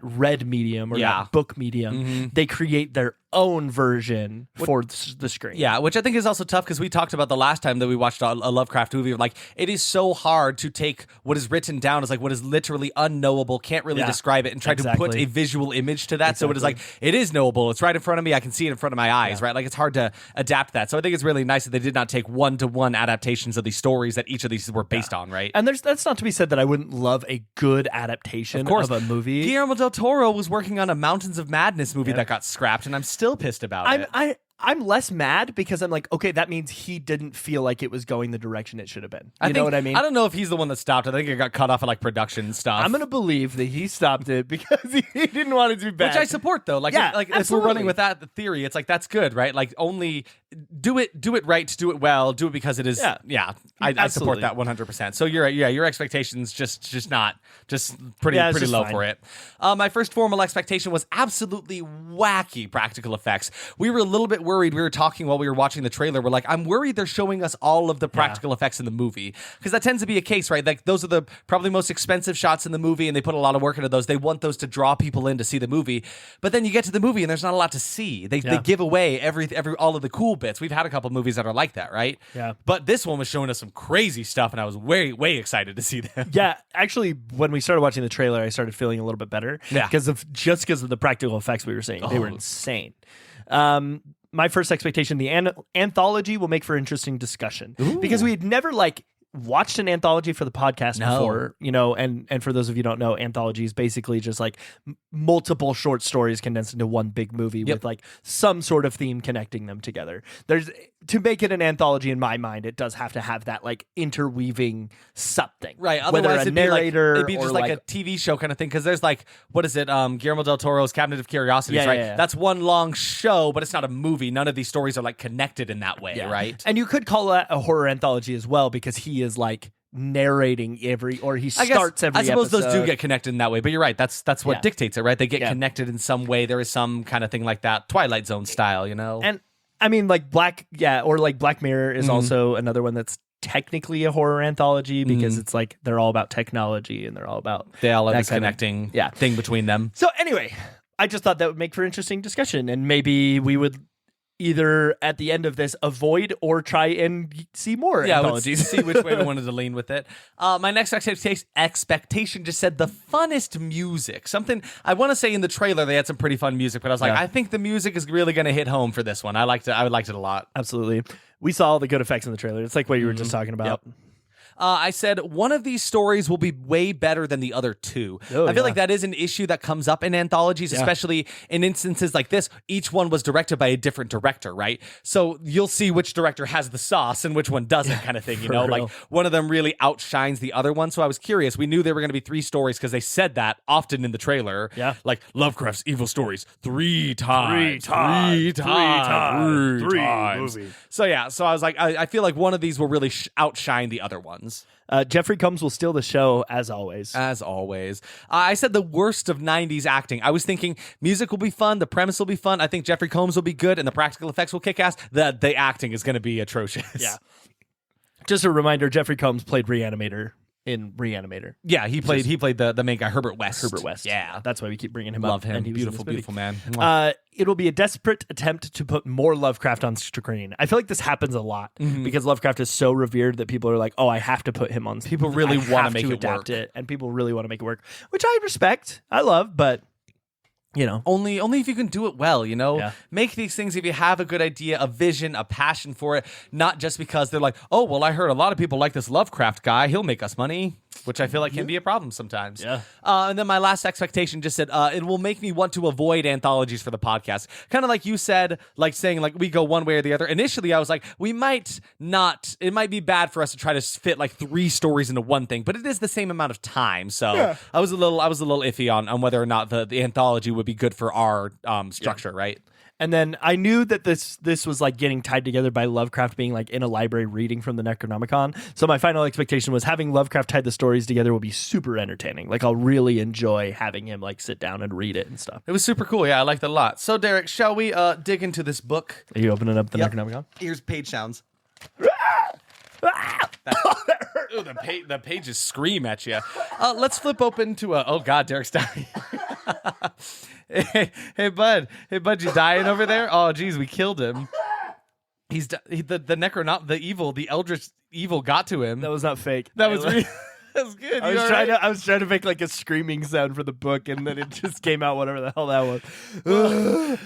read medium or Yeah. that book medium, they create their own version for the screen. Yeah, which I think is also tough because we talked about the last time that we watched a Lovecraft movie. Like, it is so hard to take what is written down as like what is literally unknowable, can't really Yeah. describe it, and try to put Exactly. a visual image to that. So it is like, Exactly. it is knowable. It's right in front of me. I can see it in front of my eyes, right? Like, it's hard to adapt that. So I think it's really nice that they did not take one-to-one adaptations of these stories that each of these were based on, right? And that's not to be said that I wouldn't love a good adaptation of a movie. Guillermo del Toro was working on a Mountains of Madness movie that got scrapped, and I'm still pissed about it. I'm less mad because I'm like, okay, that means he didn't feel like it was going the direction it should have been. I You think, know what I mean? I don't know if he's the one that stopped it. I think it got cut off at like production stuff. I'm gonna believe that he stopped it because he didn't want it to be bad. Which I support though. Like, Yeah, if we're absolutely. running with that theory, it's like that's good, right? Like, only do it right, do it well, do it because it is. Yeah. I support Absolutely. that 100%. So you're right. Yeah, your expectations just pretty Yeah, it's pretty just low fine. for it. My first formal expectation was absolutely wacky practical effects. We were a little bit worried. We were talking while we were watching the trailer. We're like, I'm worried they're showing us all of the practical effects in the movie, because that tends to be a case, right? Like, those are the probably most expensive shots in the movie, and they put a lot of work into those. They want those to draw people in to see the movie, but then you get to the movie and there's not a lot to see. They give away every all of the cool bits. We've had a couple movies that are like that, right? Yeah. But this one was showing us some crazy stuff, and I was way excited to see them. Yeah, actually, when we started watching the trailer, I started feeling a little bit better. Yeah. because of the practical effects we were seeing. They were insane. My first expectation: the anthology will make for interesting discussion because we had never watched an anthology for the podcast before, and for those of you who don't know, anthology is basically just like multiple short stories condensed into one big movie with like some sort of theme connecting them together. To make it an anthology, in my mind, it does have to have that like interweaving something, Right, Whether otherwise a narrator it'd be or just like a TV show kind of thing. Because there's like, what is it? Guillermo del Toro's Cabinet of Curiosities, Yeah, right? yeah. That's one long show, but it's not a movie. None of these stories are like connected in that way, right? And you could call that a horror anthology as well, because he is like narrating he starts every I suppose those do episode. get connected in that way, but you're right. That's what dictates it, right? They get connected in some way. There is some kind of thing like that, Twilight Zone style, And I mean, like Black Mirror is also another one that's technically a horror anthology, because it's like they're all about technology and they're all about they all have that this kind of- connecting thing between them. So anyway, I just thought that would make for interesting discussion, and maybe we would either at the end of this avoid or try and see more anthologies. See which way we wanted to lean with it. My next expectation just said the funnest music. Something I want to say in the trailer they had some pretty fun music, but I was like, I think the music is really going to hit home for this one. I liked it a lot. Absolutely. We saw all the good effects in the trailer. It's like what you were just talking about. Yep. I said one of these stories will be way better than the other two. I feel like that is an issue that comes up in anthologies, especially in instances like this. Each one was directed by a different director, right? So you'll see which director has the sauce and which one doesn't, kind of thing. You know, real. like one of them really outshines the other one. So I was curious. We knew there were going to be 3 stories because they said that often in the trailer. Yeah, like Lovecraft's evil stories 3 times. 3 times. Movies. So yeah, so I was like, I feel like one of these will really outshine the other ones. Jeffrey Combs will steal the show as always. As always. I said the worst of 90s acting. I was thinking music will be fun, the premise will be fun. I think Jeffrey Combs will be good, and the practical effects will kick ass. The acting is going to be atrocious. Yeah. Just a reminder, Jeffrey Combs played Reanimator in Reanimator. Yeah, he played the main guy, Herbert West. Yeah, that's why we keep bringing him up. Love him. And he was in Beautiful this movie. man. It'll be a desperate attempt to put more Lovecraft on screen. I feel like this happens a lot because Lovecraft is so revered that people are like, "Oh, I have to put him on." People really want to make it adapt work. it, and people really want to make it work, which I respect. I love, but you know, only if you can do it well, you know? Yeah. Make these things if you have a good idea, a vision, a passion for it, not just because they're like, oh, well, I heard a lot of people like this Lovecraft guy. He'll make us money, which I feel like can be a problem sometimes. Yeah. And then my last expectation just said, it will make me want to avoid anthologies for the podcast. Kind of like you said, like saying like we go one way or the other. Initially, I was like, it might be bad for us to try to fit like 3 stories into one thing, but it is the same amount of time. So I was a little iffy on whether or not the anthology would be good for our structure, right? And then I knew that this was like getting tied together by Lovecraft being like in a library reading from the Necronomicon. So my final expectation was having Lovecraft tie the stories together will be super entertaining. Like I'll really enjoy having him like sit down and read it and stuff. It was super cool. Yeah, I liked it a lot. So Derek, shall we dig into this book? Are you opening up the Necronomicon? Here's page sounds. Ooh, the pages scream at you. Let's flip open to a. Oh God, Derek's dying. hey, bud, you dying over there? Oh, geez, we killed him. The eldritch evil got to him. That was not fake. That was real. That was good. I was trying to make like a screaming sound for the book, and then it just came out whatever the hell that was.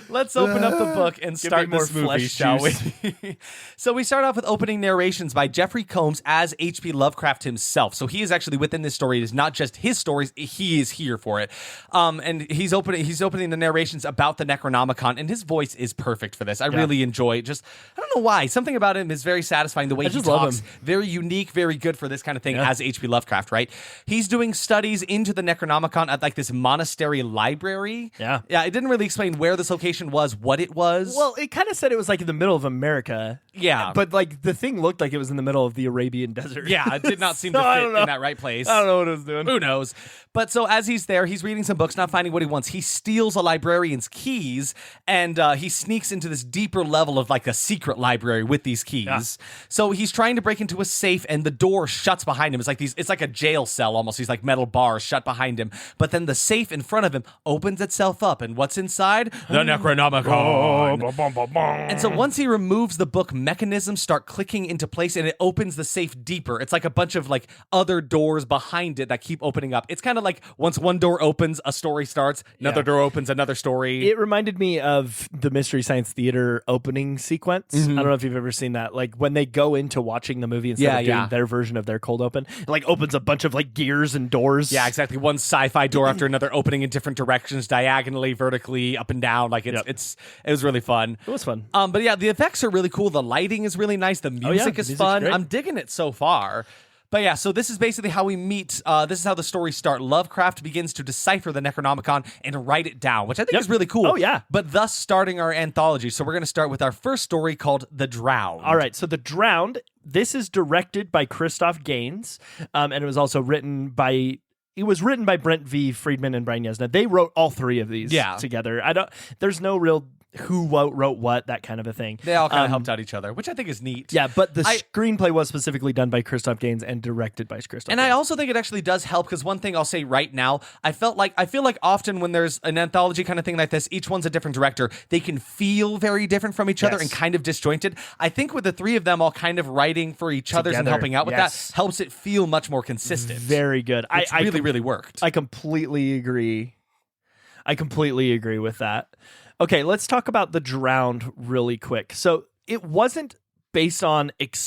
Let's open up the book and start more this movie, flesh shall juice. we? So we start off with opening narrations by Jeffrey Combs as H.P. Lovecraft himself. So he is actually within this story. It is not just his stories; he is here for it. And he's opening the narrations about the Necronomicon, and his voice is perfect for this. I really enjoy it. Just I don't know why. Something about him is very satisfying. The way he talks, very unique, very good for this kind of thing as H.P. Lovecraft. Right? He's doing studies into the Necronomicon at like this monastery library. Yeah. It didn't really explain where this location was, what it was. Well, it kind of said it was like in the middle of America. Yeah. But like the thing looked like it was in the middle of the Arabian desert. Yeah, it did not seem to fit in that right place. I don't know what it was doing. Who knows? But so as he's there, he's reading some books, not finding what he wants. He steals a librarian's keys, and he sneaks into this deeper level of like a secret library with these keys. Yeah. So he's trying to break into a safe, and the door shuts behind him. It's like a jail cell almost. He's like metal bars shut behind him. But then the safe in front of him opens itself up, and what's inside? The Necronomicon. And so once he removes the book, mechanisms start clicking into place, and it opens the safe deeper. It's like a bunch of like other doors behind it that keep opening up. It's kind of like once one door opens, a story starts. Another door opens, another story. It reminded me of the Mystery Science Theater opening sequence. I don't know if you've ever seen that. Like when they go into watching the movie instead of doing their version of their cold open, it like opens a bunch of like gears and doors. Yeah, exactly. One sci-fi door after another, opening in different directions, diagonally, vertically, up and down. Like it was really fun. It was fun. But yeah, the effects are really cool. The lighting is really nice. The music is fun. I'm digging it so far. But yeah, so this is basically how we meet. This is how the stories start. Lovecraft begins to decipher the Necronomicon and write it down, which I think is really cool. Oh, yeah. But thus starting our anthology. So we're going to start with our first story called The Drowned. All right, so The Drowned, this is directed by Christoph Gaines, and it was also written by... It was written by Brent V. Friedman and Brian Yesna. They wrote all 3 of these together. There's no real who wrote what, that kind of a thing. They all kind of helped out each other, which I think is neat. Yeah, but the screenplay was specifically done by Christoph Gaines and directed by Christoph And Gaines. I also think it actually does help because one thing I'll say right now, I feel like often when there's an anthology kind of thing like this, each one's a different director. They can feel very different from each other and kind of disjointed. I think with the three of them all kind of writing for each other and helping out with that helps it feel much more consistent. Very good. It's really worked. I completely agree. With that. Okay, let's talk about The Drowned really quick. So it wasn't based on it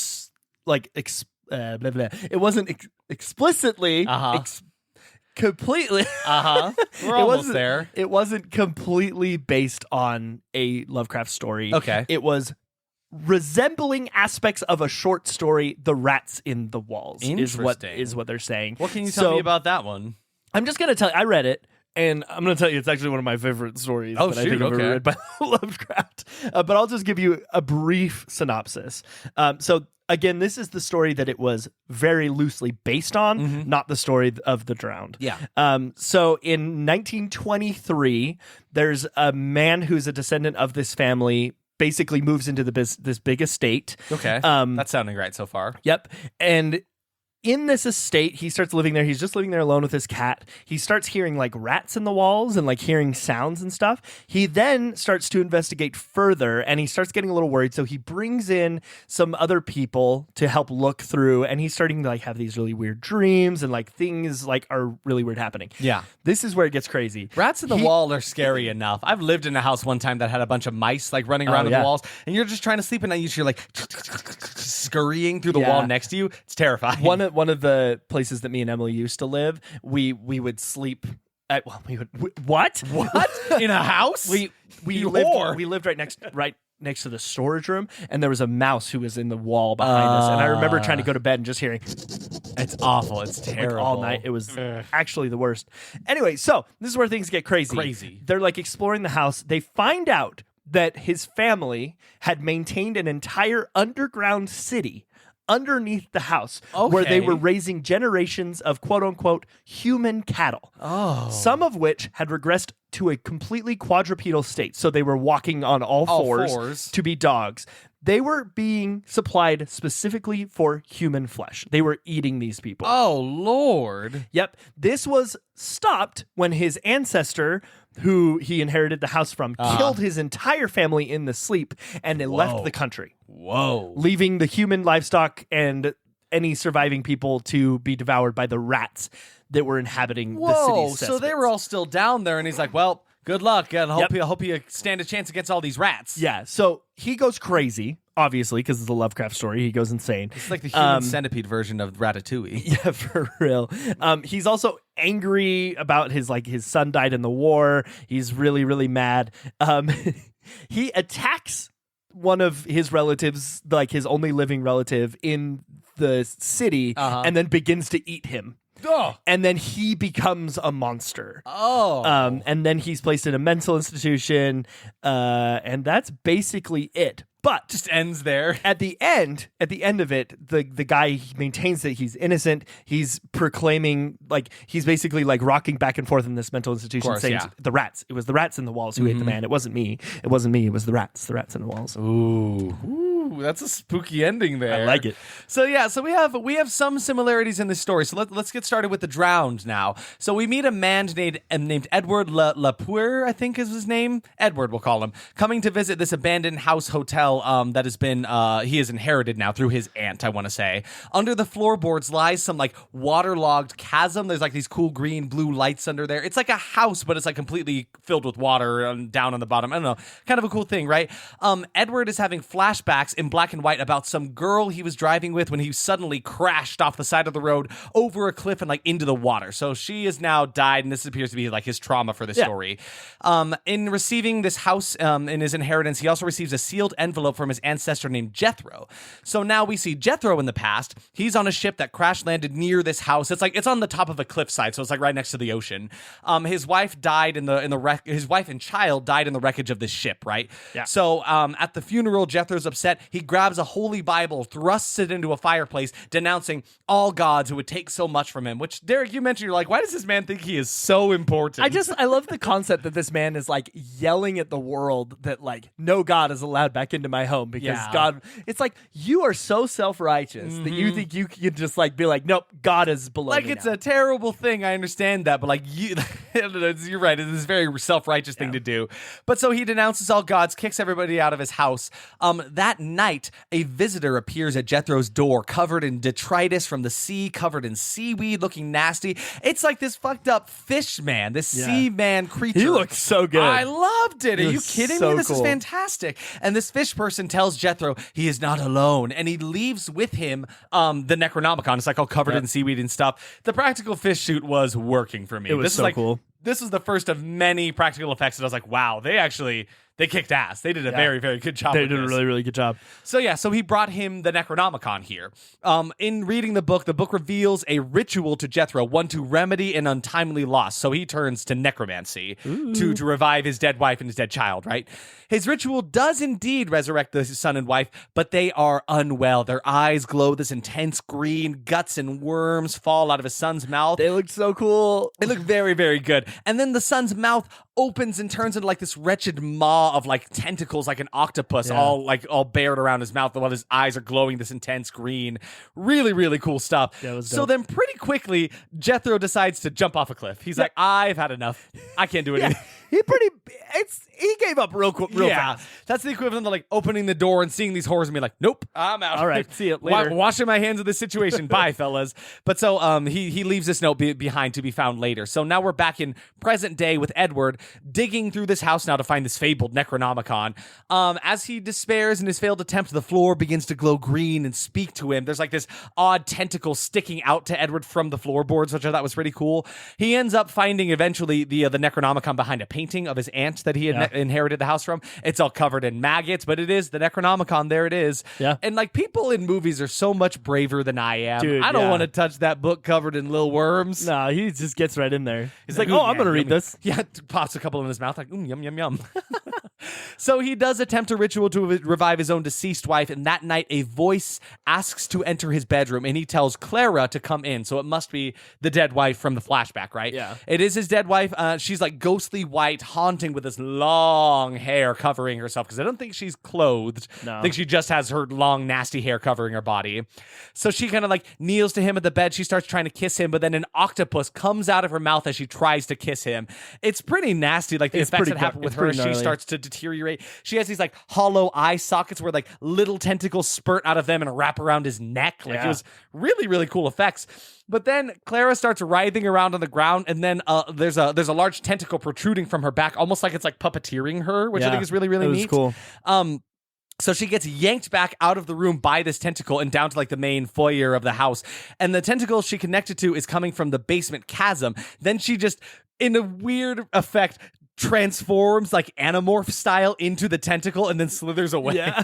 wasn't explicitly completely. We're almost there. It wasn't completely based on a Lovecraft story. Okay. It was resembling aspects of a short story, The Rats in the Walls is what they're saying. What can you tell me about that one? I'm just going to tell you, I read it. And I'm going to tell you, it's actually one of my favorite stories that I think I've ever read by Lovecraft. But I'll just give you a brief synopsis. So, again, this is the story that it was very loosely based on, not the story of The Drowned. Yeah. So, in 1923, there's a man who's a descendant of this family, basically moves into this big estate. Okay. That's sounding right so far. Yep. And in this estate, he starts living there. He's just living there alone with his cat. He starts hearing like rats in the walls and like hearing sounds and stuff. He then starts to investigate further and he starts getting a little worried. So he brings in some other people to help look through, and he's starting to like have these really weird dreams and like things like are really weird happening. Yeah. This is where it gets crazy. Rats in the wall are scary enough. I've lived in a house one time that had a bunch of mice like running around in the walls, and you're just trying to sleep and you hear like scurrying through the wall next to you. It's terrifying. One of the places that me and Emily used to live, we would sleep at what in a house? we lived right next to the storage room, and there was a mouse who was in the wall behind us, and I remember trying to go to bed and just hearing it's awful. It's terrible. Like all night. It was actually the worst. Anyway, so this is where things get crazy. They're like exploring the house. They find out that his family had maintained an entire underground city underneath the house where they were raising generations of quote-unquote human cattle. Some of which had regressed to a completely quadrupedal state. So they were walking on all fours to be dogs. They were being supplied specifically for human flesh. They were eating these people. Oh, Lord. Yep. This was stopped when his ancestor, who he inherited the house from, killed his entire family in the sleep, and they left the country. Whoa. Leaving the human livestock and any surviving people to be devoured by the rats that were inhabiting the city's so they were all still down there, and he's like, well, good luck, and hope you stand a chance against all these rats. Yeah, so he goes crazy, obviously, because it's a Lovecraft story. He goes insane. It's like the human centipede version of Ratatouille. Yeah, for real. He's also angry about his son died in the war. He's really, really mad. He attacks one of his relatives, like his only living relative in the city, and then begins to eat him. And then he becomes a monster. And then he's placed in a mental institution, and that's basically it. But just ends there. At the end of it, the guy maintains that he's innocent. He's proclaiming, like, he's basically like rocking back and forth in this mental institution, saying the rats. It was the rats in the walls who ate the man. It wasn't me. It wasn't me. It was the rats. The rats in the walls. Ooh, that's a spooky ending there. I like it. So we have some similarities in this story. So let's get started with The Drowned now. So we meet a man named Edward Lapour, I think is his name. Edward, we'll call him, coming to visit this abandoned house hotel that has been he has inherited now through his aunt, I want to say. Under the floorboards lies some like waterlogged chasm. There's like these cool green blue lights under there. It's like a house, but it's like completely filled with water down on the bottom. I don't know, kind of a cool thing, right? Edward is having flashbacks in black and white about some girl he was driving with when he suddenly crashed off the side of the road over a cliff and like into the water. So she has now died, and this appears to be like his trauma for this story. In receiving this house in his inheritance, he also receives a sealed envelope from his ancestor named Jethro. So now we see Jethro in the past. He's on a ship that crash landed near this house. It's on the top of a cliffside, so it's like right next to the ocean. His wife died in the wreck. His wife and child died in the wreckage of this ship, right? Yeah. So at the funeral, Jethro's upset. he grabs a holy Bible, thrusts it into a fireplace, denouncing all gods who would take so much from him. Which, Derek, you mentioned, you're like, why does this man think he is so important? I love the concept that this man is like yelling at the world that like no God is allowed back into my home because God. It's like you are so self-righteous that you think you can just like be like, nope, God is below like me it's now. a terrible thing. I understand that, but like you're right. It is a very self-righteous thing to do. But so he denounces all gods, kicks everybody out of his house. That night, a visitor appears at Jethro's door, covered in detritus from the sea, covered in seaweed, looking nasty. It's like this fucked up fish man, this sea man creature. He looks so good. I loved it. Are you kidding me? This is cool. fantastic. And this fish person tells Jethro he is not alone, and he leaves with him the Necronomicon. It's like all covered in seaweed and stuff. The practical fish suit was working for me. It was so cool. This was the first of many practical effects that I was like, wow, they kicked ass. They did a very, very good job. They did a really, really good job. So he brought him the Necronomicon here. In reading the book reveals a ritual to Jethro, one to remedy an untimely loss. So he turns to necromancy to revive his dead wife and his dead child, right? His ritual does indeed resurrect the son and wife, but they are unwell. Their eyes glow this intense green, guts and worms fall out of his son's mouth. They looked so cool. They look very, very good. And then the son's mouth opens and turns into like this wretched maw of like tentacles, like an octopus, all bared around his mouth while his eyes are glowing this intense green. Really, really cool stuff. That was so dope. then pretty quickly, Jethro decides to jump off a cliff. He's like, I've had enough. I can't do anything. He gave up real fast. That's the equivalent of like opening the door and seeing these horrors and being like, nope, I'm out. All right, see you later. Washing my hands of this situation. Bye, fellas. But so he leaves this note behind to be found later. So now we're back in present day with Edward digging through this house now to find this fabled Necronomicon. As he despairs in his failed attempt, the floor begins to glow green and speak to him. There's like this odd tentacle sticking out to Edward from the floorboards, which I thought was pretty cool. He ends up finding eventually the Necronomicon behind a painting of his aunt that he had inherited the house from. It's all covered in maggots, but it is the Necronomicon. There it is. Yeah. And like people in movies are so much braver than I am. Dude, I don't want to touch that book covered in little worms. No, he just gets right in there. He's like, "Ooh, oh, I'm yeah, going to read yummy." this. Yeah, pops a couple in his mouth like, yum, yum, yum. So he does attempt a ritual to revive his own deceased wife, and that night a voice asks to enter his bedroom, and he tells Clara to come in. So it must be the dead wife from the flashback, right? Yeah. It is his dead wife. She's like ghostly white, haunting with this long hair covering herself, because I don't think she's clothed. No. I think she just has her long, nasty hair covering her body. So she kind of like kneels to him at the bed. She starts trying to kiss him, but then an octopus comes out of her mouth as she tries to kiss him. It's pretty nasty, like the effects that happen with her. She starts to deteriorate. She has these like hollow eye sockets where like little tentacles spurt out of them and wrap around his neck. Like it was really, really cool effects. But then Clara starts writhing around on the ground, and then there's a large tentacle protruding from her back, almost like it's like puppeteering her, which I think is really, really neat. Cool. So she gets yanked back out of the room by this tentacle and down to like the main foyer of the house. And the tentacle she connected to is coming from the basement chasm. Then she just, in a weird effect, transforms like Animorph style into the tentacle and then slithers away. Yeah.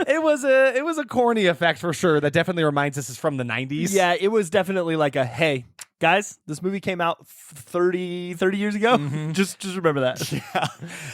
It was a corny effect for sure. That definitely reminds us is from the 90s. Yeah, it was definitely like a, hey, guys, this movie came out 30 years ago. Just remember that. Yeah.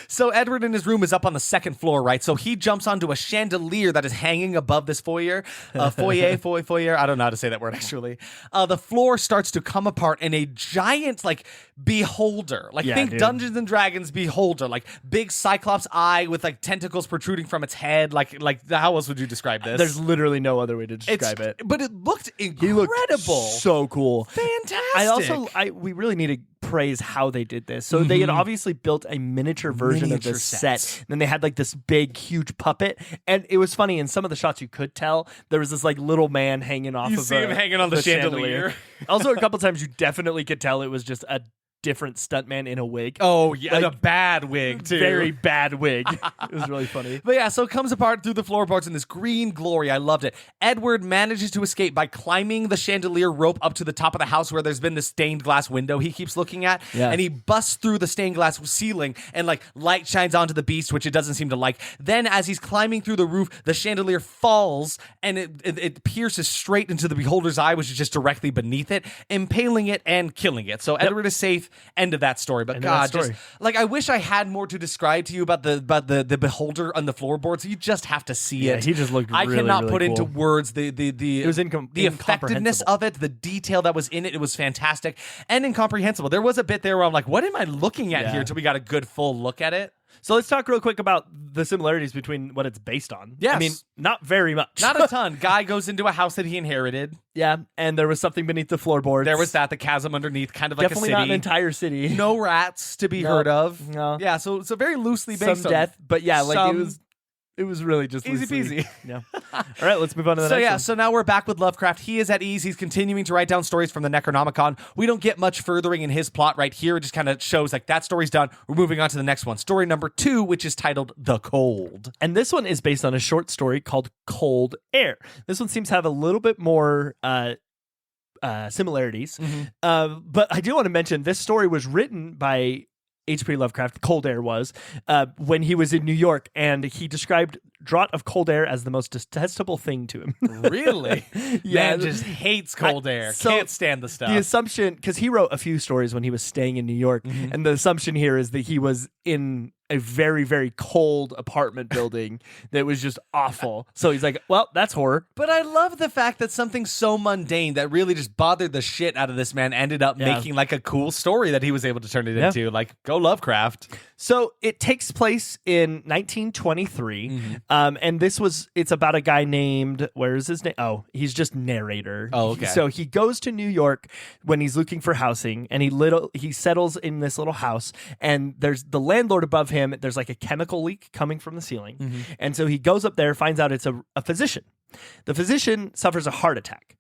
So Edward in his room is up on the second floor, right? So he jumps onto a chandelier that is hanging above this foyer. Foyer. I don't know how to say that word, actually. The floor starts to come apart in a giant, like, beholder. Like, think dude. Dungeons and Dragons beholder. Like, big cyclops eye with, like, tentacles protruding from its head. Like how else would you describe this? There's literally no other way to describe it. But it looked incredible. He looked so cool. Fantastic. We really need to praise how they did this. So they had obviously built a miniature version of this sets. set. Then they had like this big, huge puppet. And it was funny, in some of the shots you could tell there was this like little man hanging off You of see him hanging on the chandelier. Also, a couple times you definitely could tell it was just a different stuntman in a wig. Oh, yeah, Like, and a bad wig, too. Very bad wig. It was really funny. But yeah, so it comes apart through the floorboards in this green glory. I loved it. Edward manages to escape by climbing the chandelier rope up to the top of the house where there's been this stained glass window he keeps looking at. Yeah. And he busts through the stained glass ceiling and like light shines onto the beast, which it doesn't seem to like. Then as he's climbing through the roof, the chandelier falls and it pierces straight into the beholder's eye, which is just directly beneath it, impaling it and killing it. So Edward is safe. End of that story. But End of that God, story. just like I wish I had more to describe to you about the beholder on the floorboards. You just have to see Yeah, it. he just looked I really, cannot really put cool. into words the was the effectiveness incomprehensible. of it, the detail that was in it. It was fantastic and incomprehensible. There was a bit there where I'm like, what am I looking at Yeah. here? Until we got a good full look at it. So let's talk real quick about the similarities between what it's based on. Yes. I mean, not very much. Not a ton. Guy goes into a house that he inherited. Yeah, and there was something beneath the floorboards. There was that, the chasm underneath, kind of like Definitely a city. not an entire city. No rats to be No. heard of. No. Yeah, so very loosely based Some on death, but yeah, like some- it was really just Easy loosely- peasy. Yeah. All right, let's move on to the So next yeah, one. so now we're back with Lovecraft. He is at ease. He's continuing to write down stories from the Necronomicon. We don't get much furthering in his plot right here. It just kind of shows like that story's done. We're moving on to the next one. Story number 2, which is titled The Cold. And this one is based on a short story called Cold Air. This one seems to have a little bit more similarities. But I do want to mention this story was written by H.P. Lovecraft, Cold Air was, when he was in New York, and he described draught of cold air as the most detestable thing to him. Really? Yeah. Man just hates cold air. so Can't stand the stuff. The assumption, because he wrote a few stories when he was staying in New York, and the assumption here is that he was in a very, very cold apartment building that was just awful. So he's like, well, that's horror. But I love the fact that something so mundane that really just bothered the shit out of this man ended up Yeah. making like a cool story that he was able to turn it Yeah. into. Like, go Lovecraft. So it takes place in 1923, and it's about a guy named, where is his name? Oh, he's just narrator. Oh, okay. So he goes to New York when he's looking for housing, and he settles in this little house, and there's the landlord above him. There's like a chemical leak coming from the ceiling, and so he goes up there, finds out it's a physician. The physician suffers a heart attack.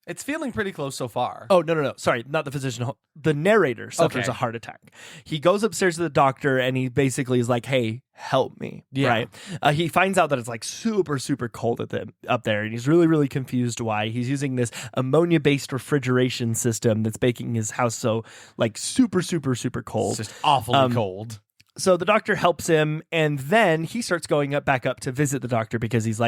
It's feeling pretty close so far. Oh, no. Sorry, not the physician. The narrator suffers Okay. a heart attack. He goes upstairs to the doctor and he basically is like, hey, help me. Yeah. Right? He finds out that it's like super, super cold up there. And he's really, really confused why. He's using this ammonia-based refrigeration system that's making his house so like super, super, super cold. It's just awfully cold. So the doctor helps him, and then he starts going back up to visit the doctor because he's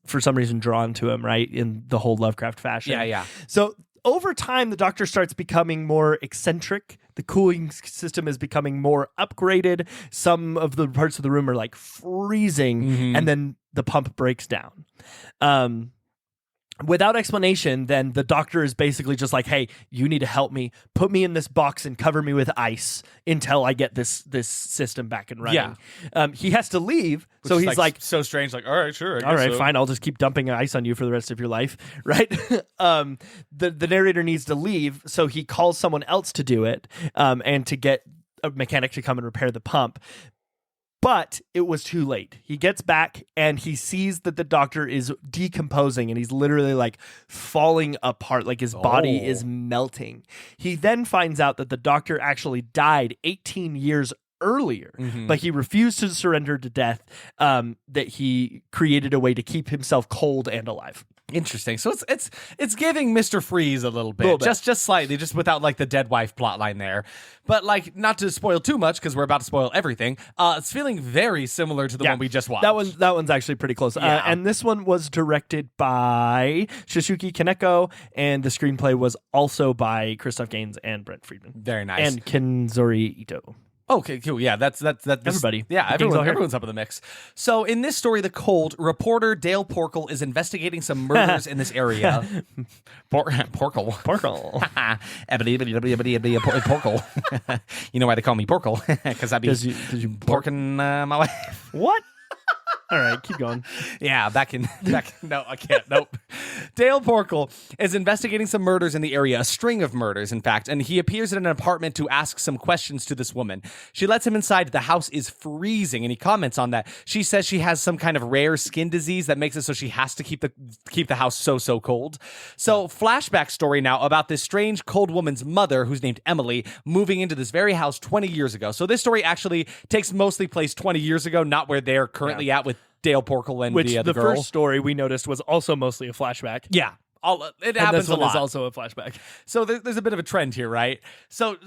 for some reason drawn to him, right? In the whole Lovecraft fashion. Yeah. So over time, the doctor starts becoming more eccentric. The cooling system is becoming more upgraded. Some of the parts of the room are like freezing, and then the pump breaks down. Without explanation, then the doctor is basically just like, hey, you need to help me. Put me in this box and cover me with ice until I get this system back and running. Yeah. He has to leave, so Which is, he's like, so strange. Like, all right, sure. I all guess right, so. fine. I'll just keep dumping ice on you for the rest of your life, right? The narrator needs to leave, so he calls someone else to do it, and to get a mechanic to come and repair the pump. But it was too late. He gets back and he sees that the doctor is decomposing and he's literally like falling apart, like his body is melting. He then finds out that the doctor actually died 18 years earlier, but he refused to surrender to death, that he created a way to keep himself cold and alive. Interesting. So it's giving Mr. Freeze a little bit. Just slightly, just without like the dead wife plotline there. But like, not to spoil too much because we're about to spoil everything. It's feeling very similar to the one we just watched. That one's actually pretty close. Yeah. And this one was directed by Shishuki Kaneko, and the screenplay was also by Christoph Gaines and Brent Friedman. Very nice. And Kenzori Ito. Okay, cool. Yeah, that's Everybody. Yeah, The gang's all here. everyone's up in the mix. So in this story, The Cold, reporter Dale Porkle is investigating some murders in this area. Porkle. Porkle. Porkle. You know why they call me Porkle? Because I be Did you porking my wife. What? All right, keep going. Yeah, no, I can't. Nope. Dale Porkle is investigating some murders in the area, a string of murders, in fact, and he appears at an apartment to ask some questions to this woman. She lets him inside. The house is freezing, and he comments on that. She says she has some kind of rare skin disease that makes it so she has to keep the house so cold. So, flashback story now about this strange cold woman's mother, who's named Emily, moving into this very house 20 years ago. So this story actually takes mostly place 20 years ago, not where they're currently at with Dale Porkle and Which the the girl. first story we noticed was also mostly a flashback. Yeah. It And happens this a one lot. is also a flashback. So there's a bit of a trend here, right? So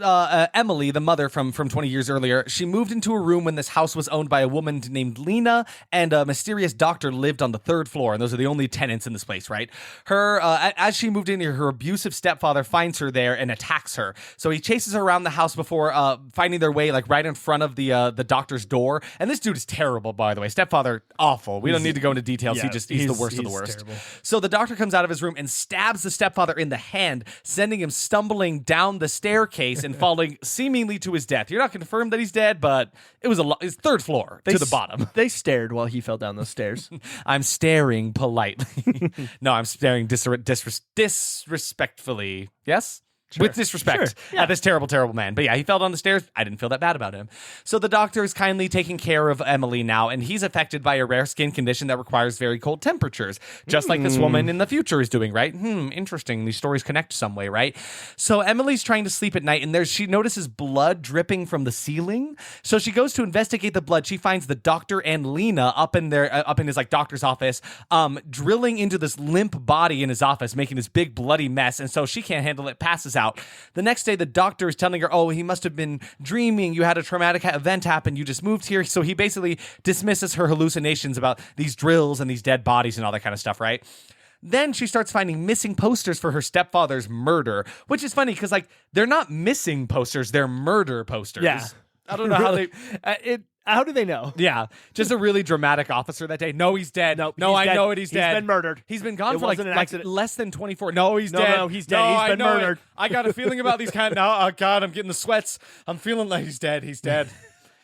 Emily, the mother from 20 years earlier, she moved into a room when this house was owned by a woman named Lena, and a mysterious doctor lived on the third floor, and those are the only tenants in this place, right? Her as she moved in here, her abusive stepfather finds her there and attacks her. So he chases her around the house before finding their way like right in front of the doctor's door. And this dude is terrible, by the way. Stepfather, awful. We don't need to go into details. Yeah, He's the worst of the worst. terrible. So the doctor comes out of his room and stabs the stepfather in the hand, sending him stumbling down the staircase and falling seemingly to his death. You're not confirmed that he's dead, but it was his third floor to the bottom. They stared while he fell down those stairs. I'm staring politely. No, I'm staring disrespectfully. Yes? With disrespect at this terrible, terrible man. But yeah, he fell down the stairs. I didn't feel that bad about him. So the doctor is kindly taking care of Emily now, and he's affected by a rare skin condition that requires very cold temperatures, just like this woman in the future is doing, right? Interesting. These stories connect some way, right? So Emily's trying to sleep at night, and she notices blood dripping from the ceiling. So she goes to investigate the blood. She finds the doctor and Lena up in his like doctor's office, drilling into this limp body in his office, making this big bloody mess. And so she can't handle it, passes out. The next day, the doctor is telling her, oh, he must have been dreaming. You had a traumatic event happen. You just moved here. So he basically dismisses her hallucinations about these drills and these dead bodies and all that kind of stuff, right? Then she starts finding missing posters for her stepfather's murder, which is funny because, like, they're not missing posters. They're murder posters. Yeah. I don't know how they... How do they know? Yeah, just a really dramatic officer that day. No, he's dead. Nope, no, I dead. know it. He's dead. He's been murdered. He's been gone It for like wasn't an accident. less than 24. No, he's dead. No, he's dead. No, He's I been know it. murdered. I got a feeling about these kind of... Oh, God, I'm getting the sweats. I'm feeling like he's dead. He's dead.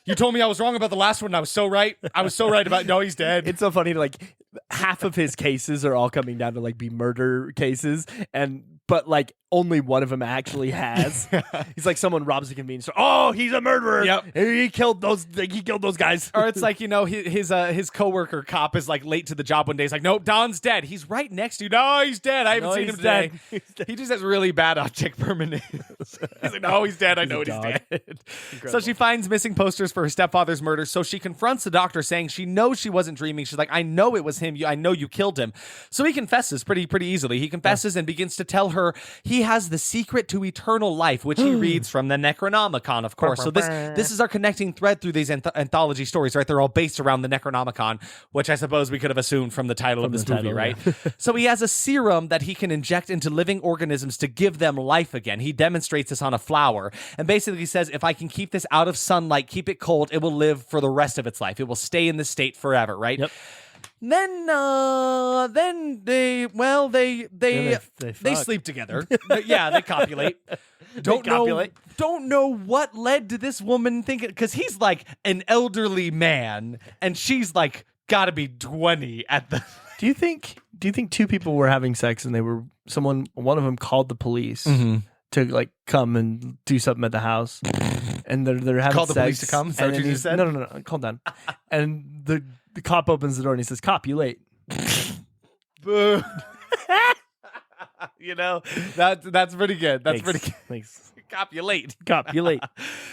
You told me I was wrong about the last one. And I was so right. I was so right about... No, he's dead. It's so funny to like half of his cases are all coming down to like be murder cases, but like only one of them actually has. He's like someone robs a convenience store. Oh, he's a murderer. Yep. He killed those guys. Or it's like, his coworker cop is like late to the job one day. He's like, nope, Don's dead. He's right next to you. No, he's dead. I haven't seen him today. He just has really bad optic permanence. He's like, no, he's dead. I know he's dead. So she finds missing posters for her stepfather's murder. So she confronts the doctor saying she knows she wasn't dreaming. She's like, I know it was him. I know you killed him. So he confesses pretty easily. He confesses and begins to tell her he has the secret to eternal life, which he reads from the Necronomicon, of course. So this is our connecting thread through these anthology stories, right? They're all based around the Necronomicon, which I suppose we could have assumed from the title of this movie, right? So he has a serum that he can inject into living organisms to give them life again. He demonstrates this on a flower and basically says, if I can keep this out of sunlight, keep it cold, it will live for the rest of its life. It will stay in this state forever, right? Yep. Then they sleep together. Yeah, they copulate. Don't know what led to this woman thinking, because he's like an elderly man and she's like gotta be 20 at the... Do you think two people were having sex and one of them called the police to like come and do something at the house, and they're having called sex, the police to come? Is that what you just said? No, calm down. And the cop opens the door and he says, "Cop, you late." Boo. That's pretty good. That's pretty good. Thanks. Cop, you late. Cop, you late.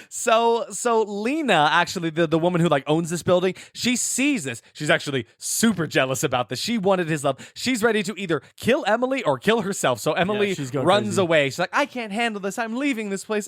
So Lena, actually, the woman who like owns this building, she sees this. She's actually super jealous about this. She wanted his love. She's ready to either kill Emily or kill herself. So Emily runs crazy. away. She's like, I can't handle this. I'm leaving this place.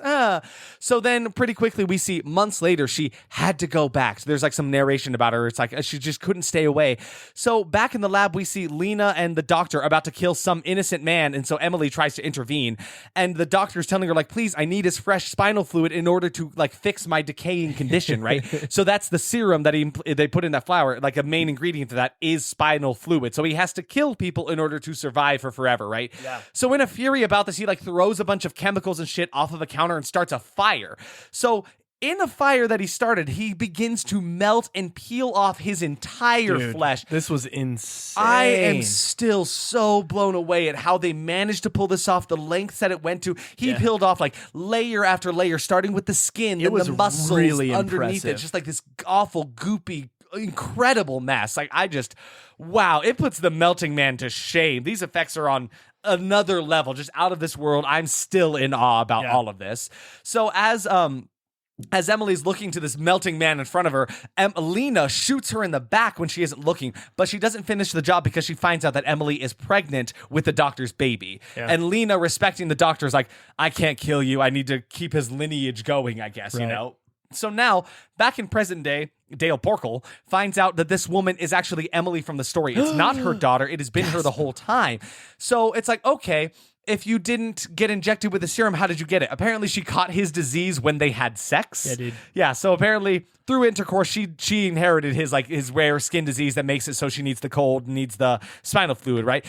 So then pretty quickly we see months later, she had to go back. So there's like some narration about her. It's like she just couldn't stay away. So back in the lab, we see Lena and the doctor about to kill some innocent man. And so Emily tries to intervene. And the doctor's telling her, like, please, I need his fresh spinal fluid in order to like fix my decaying condition, right? So that's the serum that they put in that flower. Like a main ingredient to that is spinal fluid. So he has to kill people in order to survive for forever, right? Yeah. So in a fury about this, he like throws a bunch of chemicals and shit off of a counter and starts a fire. So in a fire that he started, he begins to melt and peel off his entire flesh. This was insane. I am still so blown away at how they managed to pull this off, the lengths that it went to. He peeled off like layer after layer, starting with the skin, then the muscles really underneath it. Just like this awful, goopy, incredible mess. Like wow, it puts the melting man to shame. These effects are on another level, just out of this world. I'm still in awe about all of this. So as as Emily's looking to this melting man in front of her, Lena shoots her in the back when she isn't looking, but she doesn't finish the job because she finds out that Emily is pregnant with the doctor's baby. Yeah. And Lena, respecting the doctor, is like, I can't kill you. I need to keep his lineage going, I guess, you know? So now, back in present day, Dale Porkle finds out that this woman is actually Emily from the story. It's not her daughter. It has been her the whole time. So it's like, okay, if you didn't get injected with the serum, how did you get it? Apparently, she caught his disease when they had sex. Yeah, dude. Yeah, so apparently, through intercourse, she inherited his rare skin disease that makes it so she needs the cold, needs the spinal fluid, right?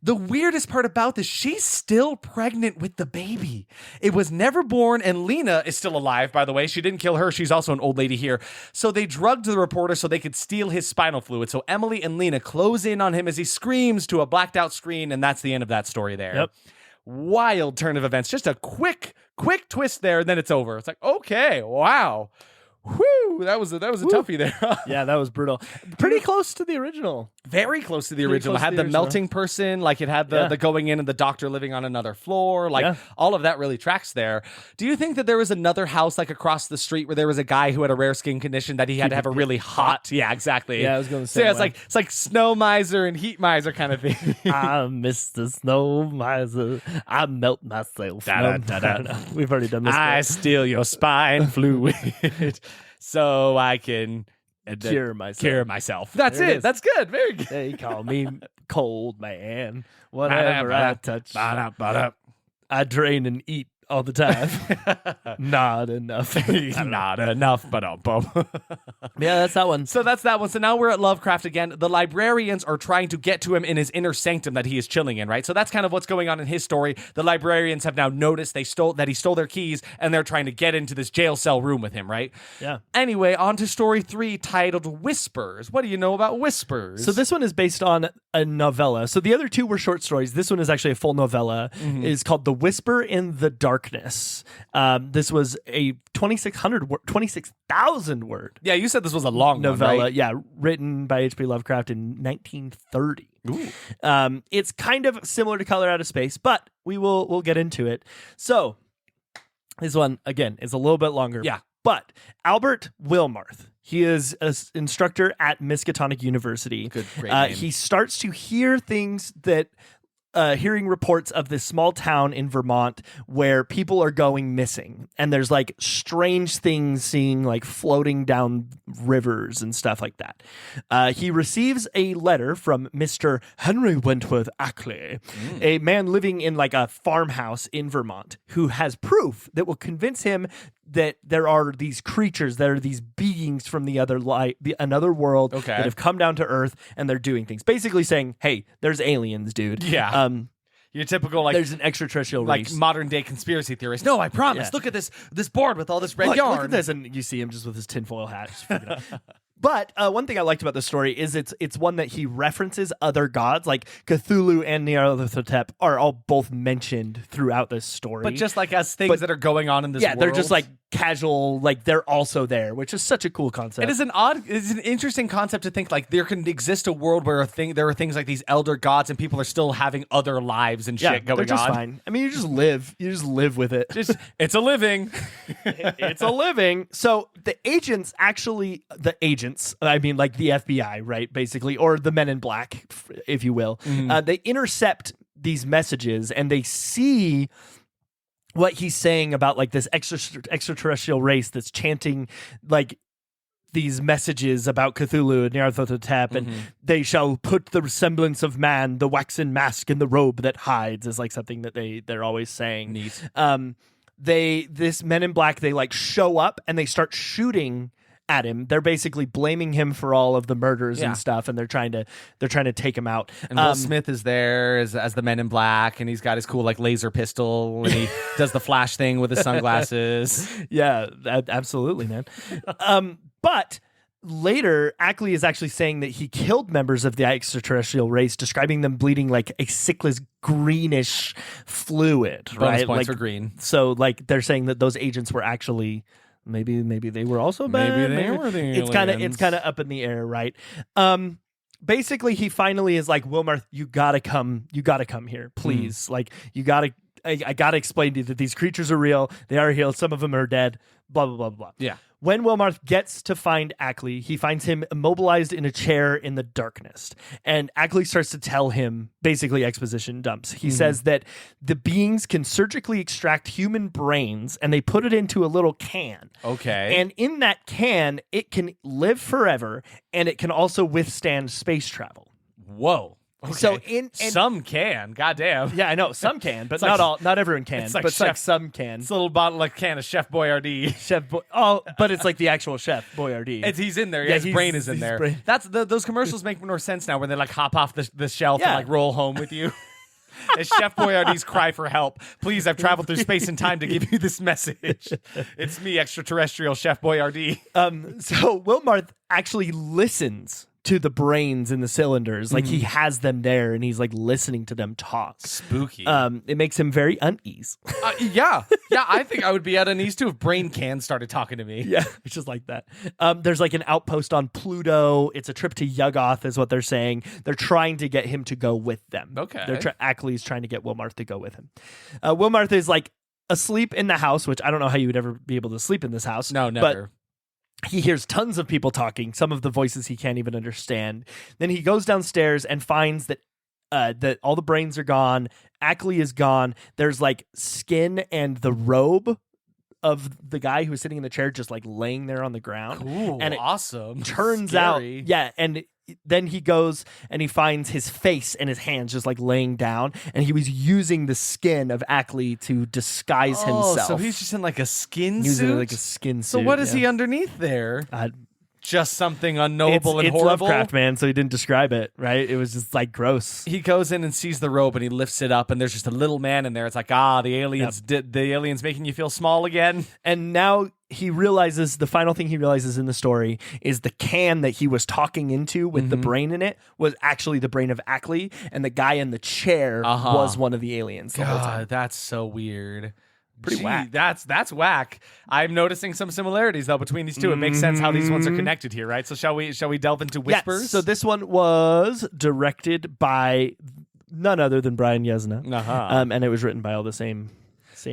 The weirdest part about this, she's still pregnant with the baby. It was never born, and Lena is still alive, by the way. She didn't kill her. She's also an old lady here. So they drugged the reporter so they could steal his spinal fluid. So Emily and Lena close in on him as he screams to a blacked out screen, and that's the end of that story there. Yep. Wild turn of events. Just a quick twist there, and then it's over. It's like, okay, wow. Whew, that was a toughie there. Yeah, that was brutal. Pretty close to the original. Very close to the original. It had the melting person, like it had the going in and the doctor living on another floor. Like all of that really tracks there. Do you think that there was another house like across the street where there was a guy who had a rare skin condition that he had to have a really hot? Yeah, exactly. Yeah, I was going to say. So yeah, it's like snow miser and heat miser kind of thing. I'm Mr. Snow Miser. I melt myself. Da-da-da-da. We've already done this. I steal your spine fluid so I can cure myself. That's it. That's good. Very good. They call me Cold Man. Whatever I touch, I drain and eat all the time. Not enough. Not enough, but yeah, that's that one. So that's that one. So now we're at Lovecraft again. The librarians are trying to get to him in his inner sanctum that he is chilling in, right? So that's kind of what's going on in his story. The librarians have now noticed he stole their keys, and they're trying to get into this jail cell room with him, right? Yeah. Anyway, on to story 3, titled Whispers. What do you know about Whispers? So this one is based on a novella. So the other two were short stories. This one is actually a full novella. It's called The Whisper in the Darkness. This was a 26,000 word. Yeah, you said this was a long novella. One, right? Yeah, written by H.P. Lovecraft in 1930. Ooh. It's kind of similar to Color Out of Space, but we'll get into it. So this one again is a little bit longer. Yeah. But Albert Wilmarth, he is an instructor at Miskatonic University. Great name. He starts to hear things that hearing reports of this small town in Vermont where people are going missing, and there's like strange things seeing like floating down rivers and stuff like that. He receives a letter from Mr. Henry Wentworth Ackley, a man living in like a farmhouse in Vermont, who has proof that will convince him that there are these creatures, that are these beings from the other another world that have come down to Earth, and they're doing things. Basically saying, hey, there's aliens, dude. Yeah. Your typical, like, there's an extraterrestrial race. Like modern day conspiracy theorist. No, I promise. Yeah. Look at this board with all this red yarn. Look at this, and you see him just with his tinfoil hat. Just freaking out. But one thing I liked about the story is it's one that he references other gods, like Cthulhu and Nyarlathotep are all both mentioned throughout this story. But just like as things that are going on in this world. Yeah, they're just like casual, like they're also there, which is such a cool concept. It's an interesting concept to think like there can exist a world where there are things like these elder gods and people are still having other lives and shit going on. They're just fine. I mean, you just live with it. It's a living. It's a living. So the agents, I mean, like the FBI, right? Basically, or the Men in Black, if you will. They intercept these messages and they see what he's saying about like this extraterrestrial race that's chanting like these messages about Cthulhu and Nyarlathotep, and they shall put the resemblance of man, the waxen mask, in the robe that hides, is like something that they're always saying. Neat. This Men in Black, they like show up and they start shooting at him. They're basically blaming him for all of the murders and stuff, and they're trying to take him out. And Will Smith is there as the Men in Black, and he's got his cool like laser pistol when he does the flash thing with his sunglasses. Yeah, absolutely, man. But later, Ackley is actually saying that he killed members of the extraterrestrial race, describing them bleeding like a sickless greenish fluid. Bonus right, points like, for green. So, like, they're saying that those agents were actually. Maybe they were also bad. Maybe they were the aliens. It's kind of up in the air, right? Basically, he finally is like, Wilmarth, you gotta come here, please. Like, I gotta explain to you that these creatures are real. They are real. Some of them are dead, blah, blah, blah, blah. Yeah. When Wilmarth gets to find Ackley, he finds him immobilized in a chair in the darkness. And Ackley starts to tell him, basically exposition dumps. He says that the beings can surgically extract human brains and they put it into a little can. Okay. And in that can, it can live forever and it can also withstand space travel. Whoa. Okay. So some can, goddamn. Yeah, I know some can, but like- not everyone can. it's like but Chef- some can. It's a little bottle like can of Chef Boyardee. But it's like the actual Chef Boyardee. He's in there. Yeah, His brain is in his there. brain. That's those commercials make more sense now when they like hop off the shelf and Yeah. like roll home with you. It's Chef Boyardee's cry for help. Please, I've traveled through space and time to give you this message. It's me, extraterrestrial Chef Boyardee. So Wilmarth actually listens to the brains in the cylinders, like he has them there, and he's like listening to them talk. Spooky. It makes him very unease. Yeah. I think I would be at unease too if brain cans started talking to me. Yeah, it's just like that. There's like an outpost on Pluto. It's a trip to Yuggoth, is what they're saying. They're trying to get him to go with them. Okay. Ackley's trying to get Wilmarth to go with him. Wilmarth is like asleep in the house, which I don't know how you would ever be able to sleep in this house. No, never. But he hears tons of people talking, some of the voices he can't even understand. Then he goes downstairs and finds that that all the brains are gone. Ackley is gone. There's like skin and the robe of the guy who was sitting in the chair just like laying there on the ground. Cool. And it awesome. Turns Scary. out, yeah, and then he goes and he finds his face and his hands just like laying down, and he was using the skin of Ackley to disguise himself. So he's just in like a skin using suit? like a skin suit. So what is yeah. he underneath there? Just something It's unknowable and horrible. Lovecraft, man, so he didn't describe it, right? It was just like gross. He goes in and sees the robe and he lifts it up and there's just a little man in there. It's like, the aliens did the aliens making you feel small again. And now he realizes the final thing he realizes in the story is the can that he was talking into with the brain in it was actually the brain of Ackley, and the guy in the chair was one of the aliens the whole time. God, that's so weird. Pretty whack. That's whack. I'm noticing some similarities though between these two. It makes sense how these ones are connected here, right? So shall we delve into Whispers? Yes. So this one was directed by none other than Brian Yesna, and it was written by all the same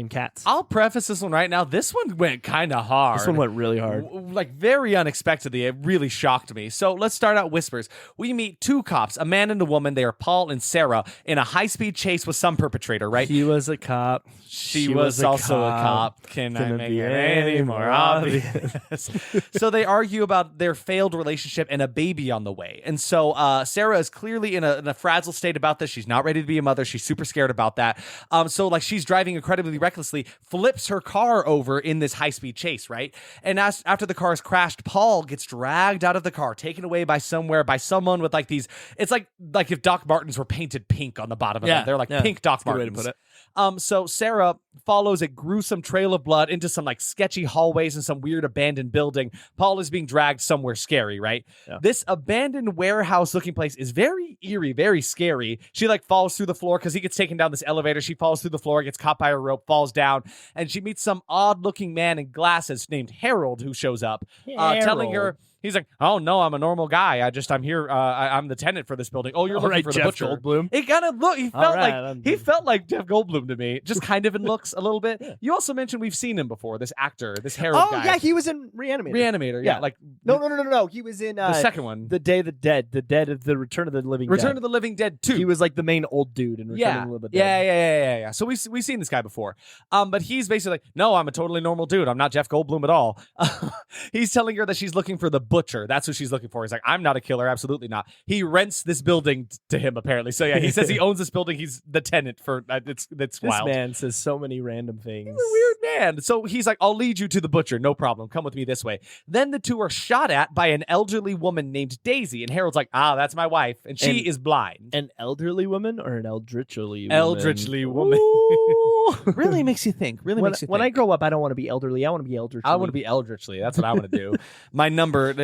cats. I'll preface this one right now. This one went kind of hard. This one went really hard. Like very unexpectedly. It really shocked me. So let's start out Whispers. We meet two cops, a man and a woman. They are Paul and Sarah in a high-speed chase with some perpetrator, right? He was a cop. She was also a cop. Can I make it any more obvious? So they argue about their failed relationship and a baby on the way. And so Sarah is clearly in a fragile state about this. She's not ready to be a mother. She's super scared about that. So like she's driving incredibly recklessly, flips her car over in this high-speed chase, right? And after the car is crashed, Paul gets dragged out of the car, taken away by someone with like these, it's like if Doc Martens were painted pink on the bottom of them. They're like pink Doc Martens. Good way to put it. So Sarah follows a gruesome trail of blood into some like sketchy hallways and some weird abandoned building. Paul is being dragged somewhere scary, right? Yeah. This abandoned warehouse looking place is very eerie, very scary. She like falls through the floor because he gets taken down this elevator. She falls through the floor, gets caught by a rope, falls down, and she meets some odd looking man in glasses named Harold who shows up, telling her, he's like, "Oh no, I'm a normal guy. I'm here. I'm the tenant for this building. Oh, you're looking for the Jeff butcher." Goldblum. It kind of looked. He felt like Jeff Goldblum to me, just kind of in looks a little bit. You also mentioned we've seen him before. This actor, this Harold guy. Oh yeah, he was in Reanimator. Reanimator, yeah. Like no. He was in the second one, The Day of the Dead, the Return of the Living Dead. Return of the Living Dead 2. He was like the main old dude in Return of the Living Dead. Yeah. So we've seen this guy before. But he's basically like, "No, I'm a totally normal dude. I'm not Jeff Goldblum at all." He's telling her that she's looking for the butcher. That's who she's looking for. He's like, "I'm not a killer, absolutely not." He rents this building to him apparently. So yeah, he says he owns this building. He's the tenant for it's wild. This man says so many random things. He's a weird man. So he's like, "I'll lead you to the butcher, no problem. Come with me this way." Then the two are shot at by an elderly woman named Daisy, and Harold's like, "That's my wife, and she is blind." An elderly woman or an eldritchly woman? Eldritchly woman. Really makes you think. When I grow up, I don't want to be elderly. I want to be eldritchly. I want to be eldritchly. That's what I want to do. My number,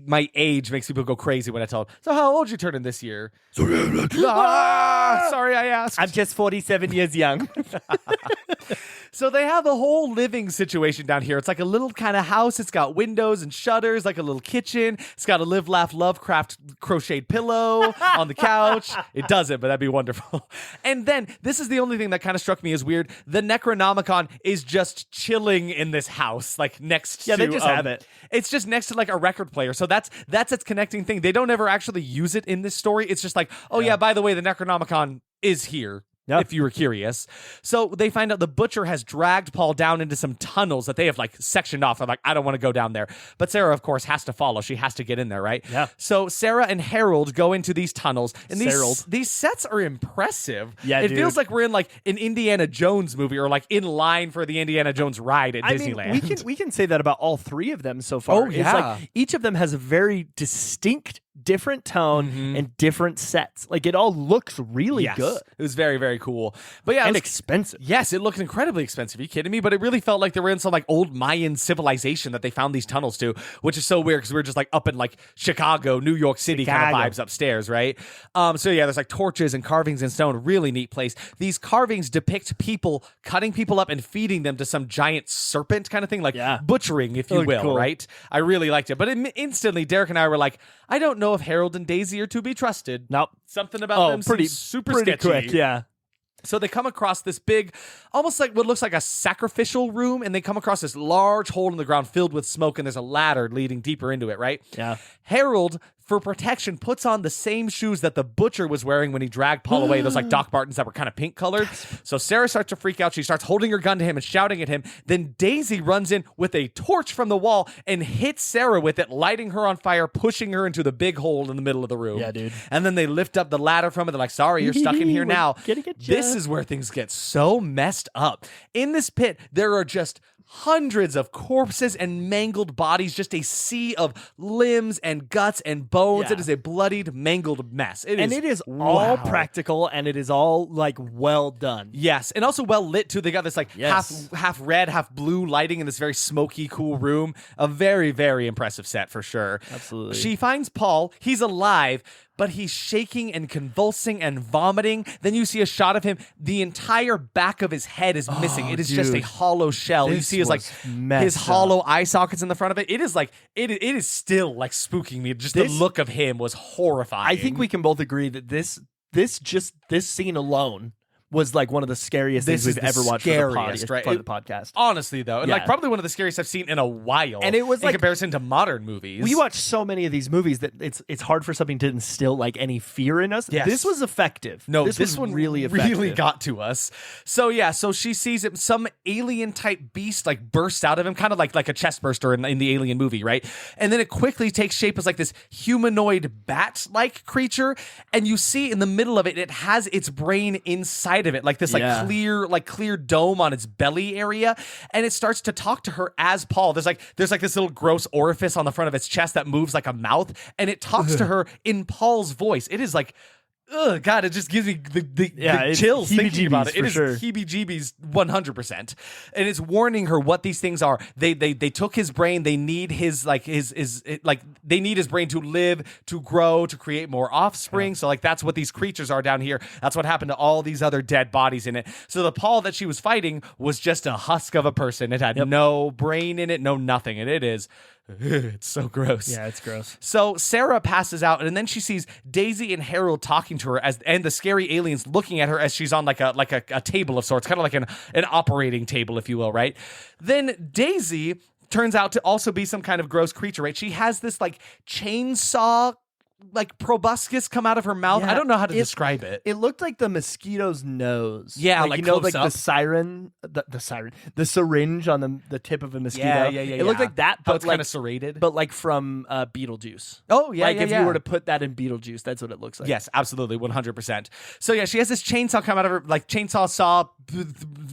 my age makes people go crazy when I tell them, "So how old you turning this year?" Sorry, I asked. I'm just 47 years young. So they have a whole living situation down here. It's like a little kind of house. It's got windows and shutters, like a little kitchen. It's got a Live, Laugh, Lovecraft crocheted pillow on the couch. It doesn't, but that'd be wonderful. And then this is the only thing that kind of struck me me as weird. The Necronomicon is just chilling in this house, like next to... Yeah, they just have it. It's just next to like a record player. So that's its connecting thing. They don't ever actually use it in this story. It's just like, oh yeah, by the way, the Necronomicon is here. Yep. If you were curious. So they find out the butcher has dragged Paul down into some tunnels that they have like sectioned off. They're like, I don't want to go down there. But Sarah, of course, has to follow. She has to get in there, right? Yeah. So Sarah and Harold go into these tunnels. And these sets are impressive. Yeah, it dude. feels like we're in like an Indiana Jones movie or like in line for the Indiana Jones ride at Disneyland. Mean, we can say that about all three of them so far. Oh, yeah. It's like each of them has a very distinct different tone and different sets. Like it all looks really good. It was very, very cool. But yeah, and expensive. Yes, it looked incredibly expensive. Are you kidding me? But it really felt like they were in some like old Mayan civilization that they found these tunnels to, which is so weird because we were just like up in like Chicago, New York City kind of vibes upstairs, right? So yeah, there's like torches and carvings in stone. Really neat place. These carvings depict people cutting people up and feeding them to some giant serpent kind of thing, like butchering, if you will, right? I really liked it. But instantly, Derek and I were like, I don't know if Harold and Daisy are to be trusted. Nope. Something about them seems super sketchy. Quick, yeah. So they come across this big, almost like what looks like a sacrificial room, and they come across this large hole in the ground filled with smoke, and there's a ladder leading deeper into it, right? Yeah. Harold, for protection, puts on the same shoes that the butcher was wearing when he dragged Paul away, those like Doc Martens that were kind of pink colored. So Sarah starts to freak out. She starts holding her gun to him and shouting at him. Then Daisy runs in with a torch from the wall and hits Sarah with it, lighting her on fire, pushing her into the big hole in the middle of the room. Yeah, dude. And then they lift up the ladder from it. They're like, sorry, you're stuck in here now. This is where things get so messed up. In this pit, there are just hundreds of corpses and mangled bodies, just a sea of limbs and guts and bones. Yeah. It is a bloodied, mangled mess. It is all practical, and it is all like well done. Yes, and also well lit too. They got this like half red, half blue lighting in this very smoky, cool room. A very, very impressive set for sure. Absolutely. She finds Paul. He's alive, but he's shaking and convulsing and vomiting. Then you see a shot of him. The entire back of his head is missing. It is just a hollow shell. You see his like his hollow eye sockets in the front of it. It is like it is still like spooking me. Just the look of him was horrifying. I think we can both agree that this scene alone was like one of the scariest things we've ever watched for the podcast. Honestly, though, and like probably one of the scariest I've seen in a while. And it was in comparison to modern movies. We watch so many of these movies that it's hard for something to instill like any fear in us. Yes. This was effective. No, this one really effective. Really got to us. So yeah, so she sees him, some alien type beast like bursts out of him, kind of like a chest burster in the Alien movie, right? And then it quickly takes shape as like this humanoid bat-like creature, and you see in the middle of it, it has its brain inside of it, like this clear dome on its belly area, and it starts to talk to her as Paul. There's like this little gross orifice on the front of its chest that moves like a mouth, and it talks to her in Paul's voice. It is like, ugh, God, it just gives me the chills thinking about it. It is heebie-jeebies 100%. And it's warning her what these things are. They took his brain. They need they need his brain to live, to grow, to create more offspring. So like that's what these creatures are down here. That's what happened to all these other dead bodies in it. So the Paul that she was fighting was just a husk of a person. It had no brain in it, no nothing. And it is... it's so gross. Yeah, it's gross. So Sarah passes out, and then she sees Daisy and Harold talking to her and the scary aliens looking at her as she's on like a table of sorts, kind of like an operating table, if you will, right? Then Daisy turns out to also be some kind of gross creature, right? She has this like chainsaw like proboscis come out of her mouth. I don't know how to describe it. It looked like the mosquito's nose. Yeah, like the siren, the syringe on the tip of a mosquito. Yeah. It looked like that, but it's kind of serrated. But like from Beetlejuice. Oh yeah, if you were to put that in Beetlejuice, that's what it looks like. Yes, absolutely, 100%. So yeah, she has this chainsaw come out of her, like chainsaw saw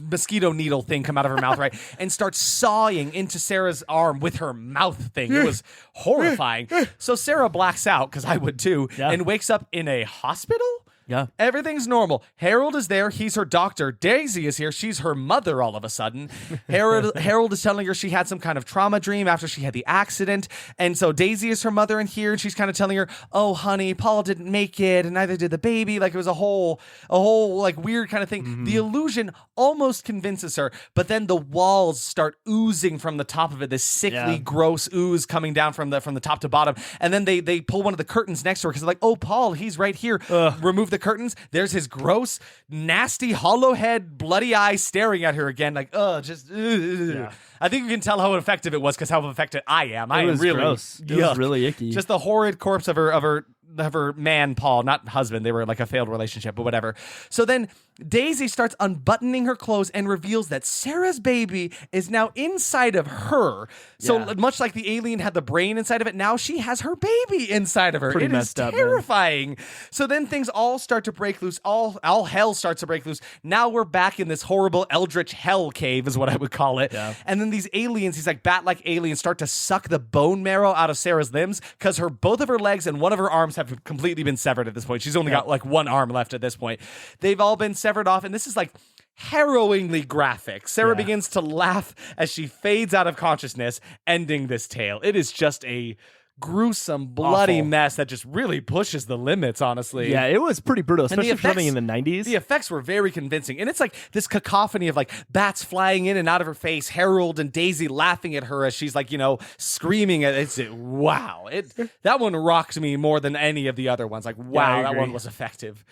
mosquito needle thing come out of her mouth, right, and starts sawing into Sarah's arm with her mouth thing. It was horrifying. So Sarah blacks out, because I would too, and wakes up in a hospital. Yeah. Everything's normal. Harold is there. He's her doctor. Daisy is here. She's her mother all of a sudden. Harold is telling her she had some kind of trauma dream after she had the accident. And so Daisy is her mother in here, and she's kind of telling her, oh, honey, Paul didn't make it, and neither did the baby. Like, it was a whole like weird kind of thing. Mm-hmm. The illusion almost convinces her, but then the walls start oozing from the top of it, this sickly, gross ooze coming down from the top to bottom. And then they pull one of the curtains next to her because they're like, oh, Paul, he's right here. Remove the the curtains, there's his gross, nasty, hollow head, bloody eye staring at her again, like, just. Yeah. I think you can tell how effective it was because how effective I am. I am really gross. It was really icky. Just the horrid corpse of her man, Paul, not husband. They were like a failed relationship, but whatever. So then Daisy starts unbuttoning her clothes and reveals that Sarah's baby is now inside of her. So much like the alien had the brain inside of it, now she has her baby inside of her. Pretty it messed is up, terrifying. Man. So then things all start to break loose. All hell starts to break loose. Now we're back in this horrible eldritch hell cave is what I would call it. Yeah. And then these aliens, these like bat-like aliens, start to suck the bone marrow out of Sarah's limbs because both of her legs and one of her arms have completely been severed at this point. She's only got like one arm left at this point. They've all been severed off, and this is like harrowingly graphic. Sarah begins to laugh as she fades out of consciousness, ending this tale. It is just a gruesome, bloody mess that just really pushes the limits, honestly. Yeah, it was pretty brutal, especially for something in the 90s. The effects were very convincing. And it's like this cacophony of like bats flying in and out of her face, Harold and Daisy laughing at her as she's like, screaming at it. Wow. That one rocked me more than any of the other ones. Like, wow, that one was effective.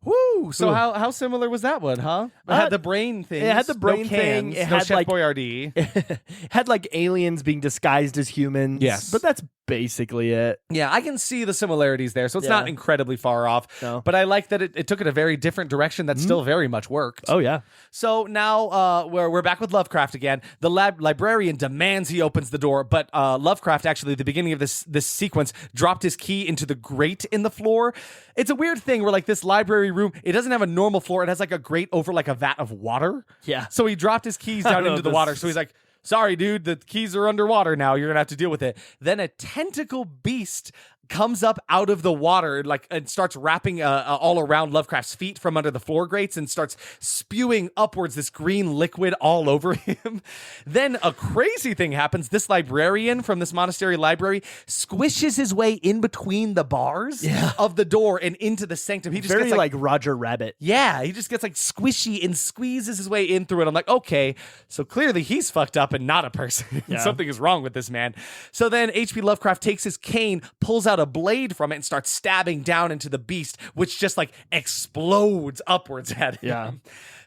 Woo! So how similar was that one, huh? It had the brain thing. It had the brain thing. It had Chef like Boyardee. It had like aliens being disguised as humans. Yes, but that's basically it. Yeah, I can see the similarities there, so it's not incredibly far off. No. But I like that it took it a very different direction that still very much worked. Oh yeah. So now we're back with Lovecraft again. The librarian demands he opens the door, but Lovecraft actually at the beginning of this sequence dropped his key into the grate in the floor. It's a weird thing where like this library room, it doesn't have a normal floor. It has like a grate over like a vat of water. Yeah. So he dropped his keys down into the water. So he's like, sorry, dude, the keys are underwater now. You're going to have to deal with it. Then a tentacle beast comes up out of the water and starts wrapping all around Lovecraft's feet from under the floor grates and starts spewing upwards this green liquid all over him. Then a crazy thing happens. This librarian from this monastery library squishes his way in between the bars of the door and into the sanctum. He just very gets like Roger Rabbit. Yeah, he just gets like squishy and squeezes his way in through it. I'm like, okay, so clearly he's fucked up and not a person. Yeah. Something is wrong with this man. So then H.P. Lovecraft takes his cane, pulls out a blade from it and starts stabbing down into the beast, which just like explodes upwards at him. Yeah.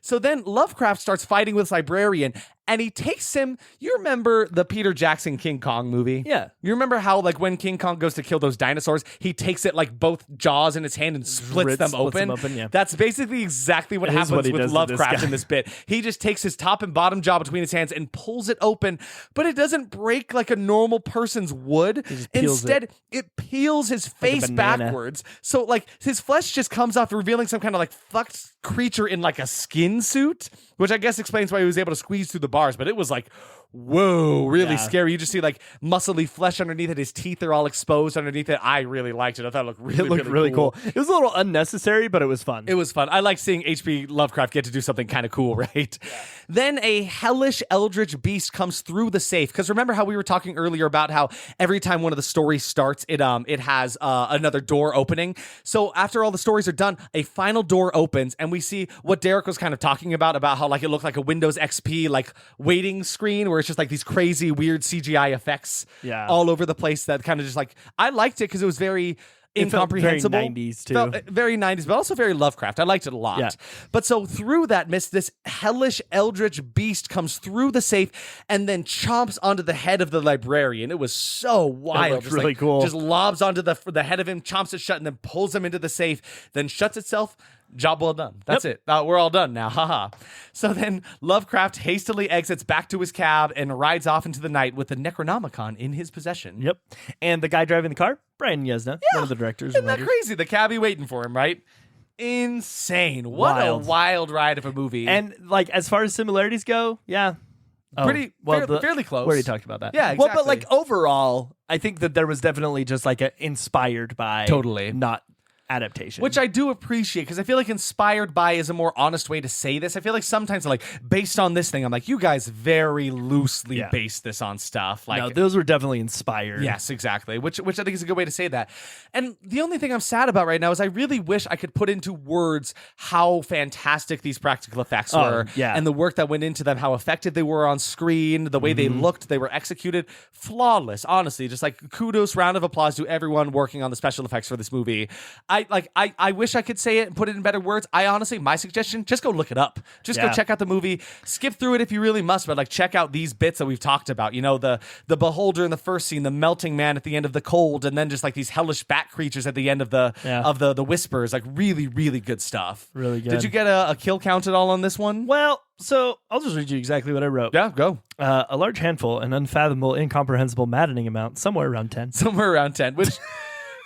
So then Lovecraft starts fighting with this librarian, and he takes him. You remember the Peter Jackson King Kong movie? Yeah. You remember how like when King Kong goes to kill those dinosaurs, he takes it like both jaws in his hand and splits them open? Yeah. That's basically exactly what happens with Lovecraft in this bit. He just takes his top and bottom jaw between his hands and pulls it open, but it doesn't break like a normal person's would. Instead, it peels his face backwards. So like his flesh just comes off, revealing some kind of like fucked creature in like a skin suit, which I guess explains why he was able to squeeze through the bars, but it was like, whoa, really scary. You just see like muscly flesh underneath it. His teeth are all exposed underneath it. I really liked it. I thought it looked really cool. It was a little unnecessary, but it was fun. It was fun. I like seeing H.P. Lovecraft get to do something kind of cool, right? Yeah. Then a hellish eldritch beast comes through the safe. Because remember how we were talking earlier about how every time one of the stories starts, it has another door opening. So after all the stories are done, a final door opens, and we see what Derek was kind of talking about how like it looked like a Windows XP like waiting screen where it's just like these crazy weird CGI effects all over the place that kind of just like, I liked it because it was very incomprehensible. Very 90s too. Felt very 90s, but also very Lovecraft. I liked it a lot. Yeah. But so through that mist, this hellish eldritch beast comes through the safe and then chomps onto the head of the librarian. It was so wild. It looked really cool. Just lobs onto the head of him, chomps it shut, and then pulls him into the safe, then shuts itself. Job well done. That's it. We're all done now. Haha. So then Lovecraft hastily exits back to his cab and rides off into the night with the Necronomicon in his possession. Yep. And the guy driving the car, Brian Yesna, one of the directors. Isn't that crazy? The cabbie waiting for him, right? Insane. What a wild ride of a movie. And like as far as similarities go, fairly close. We already talked about that. Yeah, exactly. Well, but like overall, I think that there was definitely just like inspired by not adaptation, which I do appreciate because I feel like inspired by is a more honest way to say this. I feel like sometimes like based on this thing, I'm like, you guys very loosely based this on stuff. Like, no, those were definitely inspired. Yes, exactly. Which I think is a good way to say that. And the only thing I'm sad about right now is I really wish I could put into words how fantastic these practical effects were, and the work that went into them, how effective they were on screen, the way they looked, they were executed, flawless. Honestly, just like kudos, round of applause to everyone working on the special effects for this movie. I wish I could say it and put it in better words. I honestly, my suggestion, just go look it up. Just go check out the movie. Skip through it if you really must, but like check out these bits that we've talked about. You know, the beholder in the first scene, the melting man at the end of the cold, and then just like these hellish bat creatures at the end of the whispers. Like really, really good stuff. Really good. Did you get a kill count at all on this one? Well, so I'll just read you exactly what I wrote. Yeah, go. A large handful, an unfathomable, incomprehensible, maddening amount, somewhere around 10. Somewhere around 10, which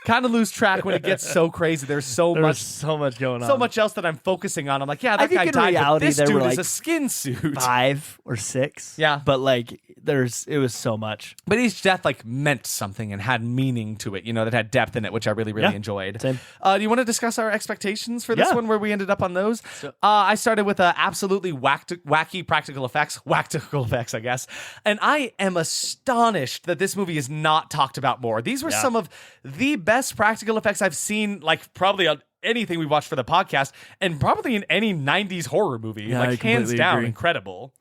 kind of lose track when it gets so crazy. There's so much going on. So much else that I'm focusing on. I'm like, yeah, I that think guy in died, reality, but this there dude were is like a skin suit. 5 or 6. Yeah. But like it was so much. But each death like meant something and had meaning to it, you know, that had depth in it, which I really, really enjoyed. Same. Do you want to discuss our expectations for this one, where we ended up on those? I started with absolutely wacky practical effects, I guess. And I am astonished that this movie is not talked about more. These were some of the best practical effects I've seen, like probably on anything we watched for the podcast, and probably in any 90s horror movie. Yeah, like hands down, incredible.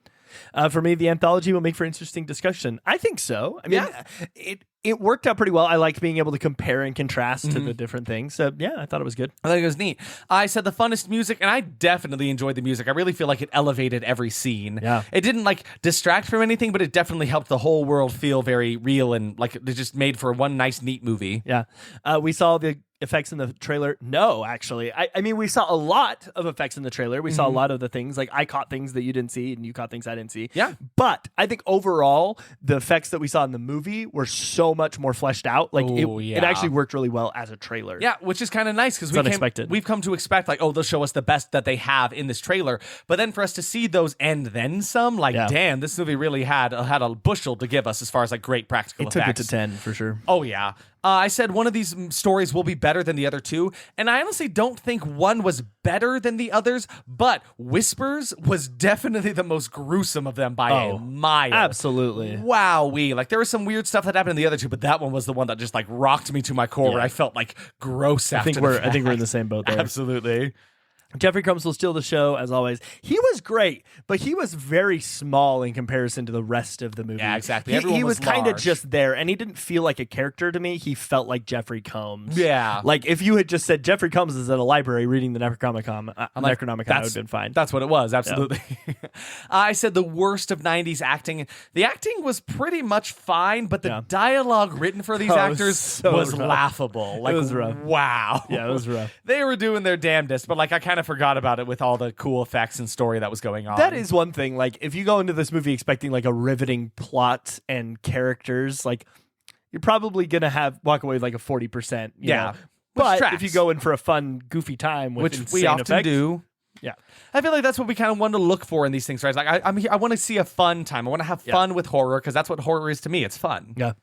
For me, the anthology will make for interesting discussion. I think so. I mean, it worked out pretty well. I liked being able to compare and contrast to the different things. So, yeah, I thought it was good. I think it was neat. I said the funnest music, and I definitely enjoyed the music. I really feel like it elevated every scene. Yeah. It didn't, like, distract from anything, but it definitely helped the whole world feel very real, and, like, it just made for one nice, neat movie. Yeah. We saw the effects in the trailer. No, actually. I mean, we saw a lot of effects in the trailer. We saw a lot of the things. Like, I caught things that you didn't see, and you caught things I didn't see. Yeah. But I think overall, the effects that we saw in the movie were so much more fleshed out. Like, it actually worked really well as a trailer. Yeah, which is kind of nice because we've come to expect, like, oh, they'll show us the best that they have in this trailer. But then for us to see those and then some, like, damn, this movie really had a bushel to give us as far as, like, great practical effects. It took it to 10, for sure. Oh, yeah. I said one of these stories will be better than the other two, and I honestly don't think one was better than the others, but Whispers was definitely the most gruesome of them by a mile. Absolutely. Wowee. Like, there was some weird stuff that happened in the other two, but that one was the one that just, like, rocked me to my core, where I felt, like, gross after I think we're in the same boat there. Absolutely. Jeffrey Combs will steal the show, as always. He was great, but he was very small in comparison to the rest of the movie. Yeah, exactly. He was kind of just there, and he didn't feel like a character to me. He felt like Jeffrey Combs. Yeah. Like, if you had just said Jeffrey Combs is at a library reading the Necronomicon, I would have been fine. That's what it was, absolutely. Yeah. I said the worst of 90s acting. The acting was pretty much fine, but the dialogue written for these actors was laughable. Like, it was rough. Wow. Yeah, it was rough. They were doing their damnedest, but, like, I kind of forgot about it with all the cool effects and story that was going on. That is one thing. Like, if you go into this movie expecting like a riveting plot and characters, like, you're probably gonna walk away with like a 40%. You know? But if you go in for a fun, goofy time, with which we often effects, do. Yeah, I feel like that's what we kind of want to look for in these things, right? Like, I want to see a fun time. I want to have fun with horror, because that's what horror is to me. It's fun. Yeah.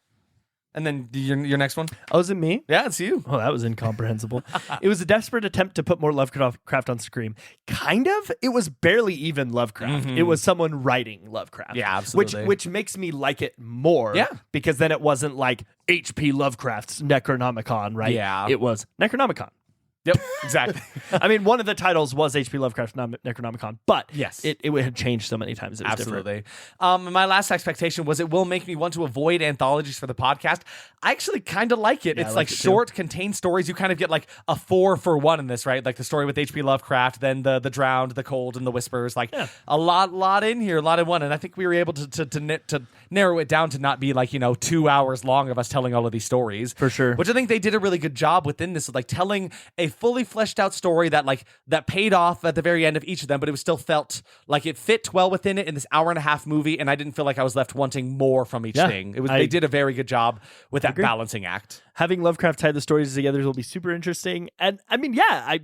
And then your next one? Oh, is it me? Yeah, it's you. Oh, that was incomprehensible. It was a desperate attempt to put more Lovecraft on screen. Kind of. It was barely even Lovecraft. It was someone writing Lovecraft. Yeah, absolutely. Which makes me like it more. Yeah. Because then it wasn't like H.P. Lovecraft's Necronomicon, right? Yeah. It was Necronomicon. Yep, exactly. I mean, one of the titles was H.P. Lovecraft Necronomicon, but yes, it had changed so many times. It was absolutely. My last expectation was it will make me want to avoid anthologies for the podcast. I actually kind of like it. Yeah, it's like short, contained stories. You kind of get like a 4 for 1 in this, right? Like the story with H.P. Lovecraft, then the Drowned, the Cold, and the Whispers. Like a lot in here, a lot in one. And I think we were able to narrow it down to not be like 2 hours long of us telling all of these stories for sure. Which I think they did a really good job within this, of like telling a fully fleshed out story that paid off at the very end of each of them, but it was still felt like it fit well within it in this hour-and-a-half movie, and I didn't feel like I was left wanting more from each thing. They did a very good job with that balancing act. Having Lovecraft tie the stories together will be super interesting. And I mean,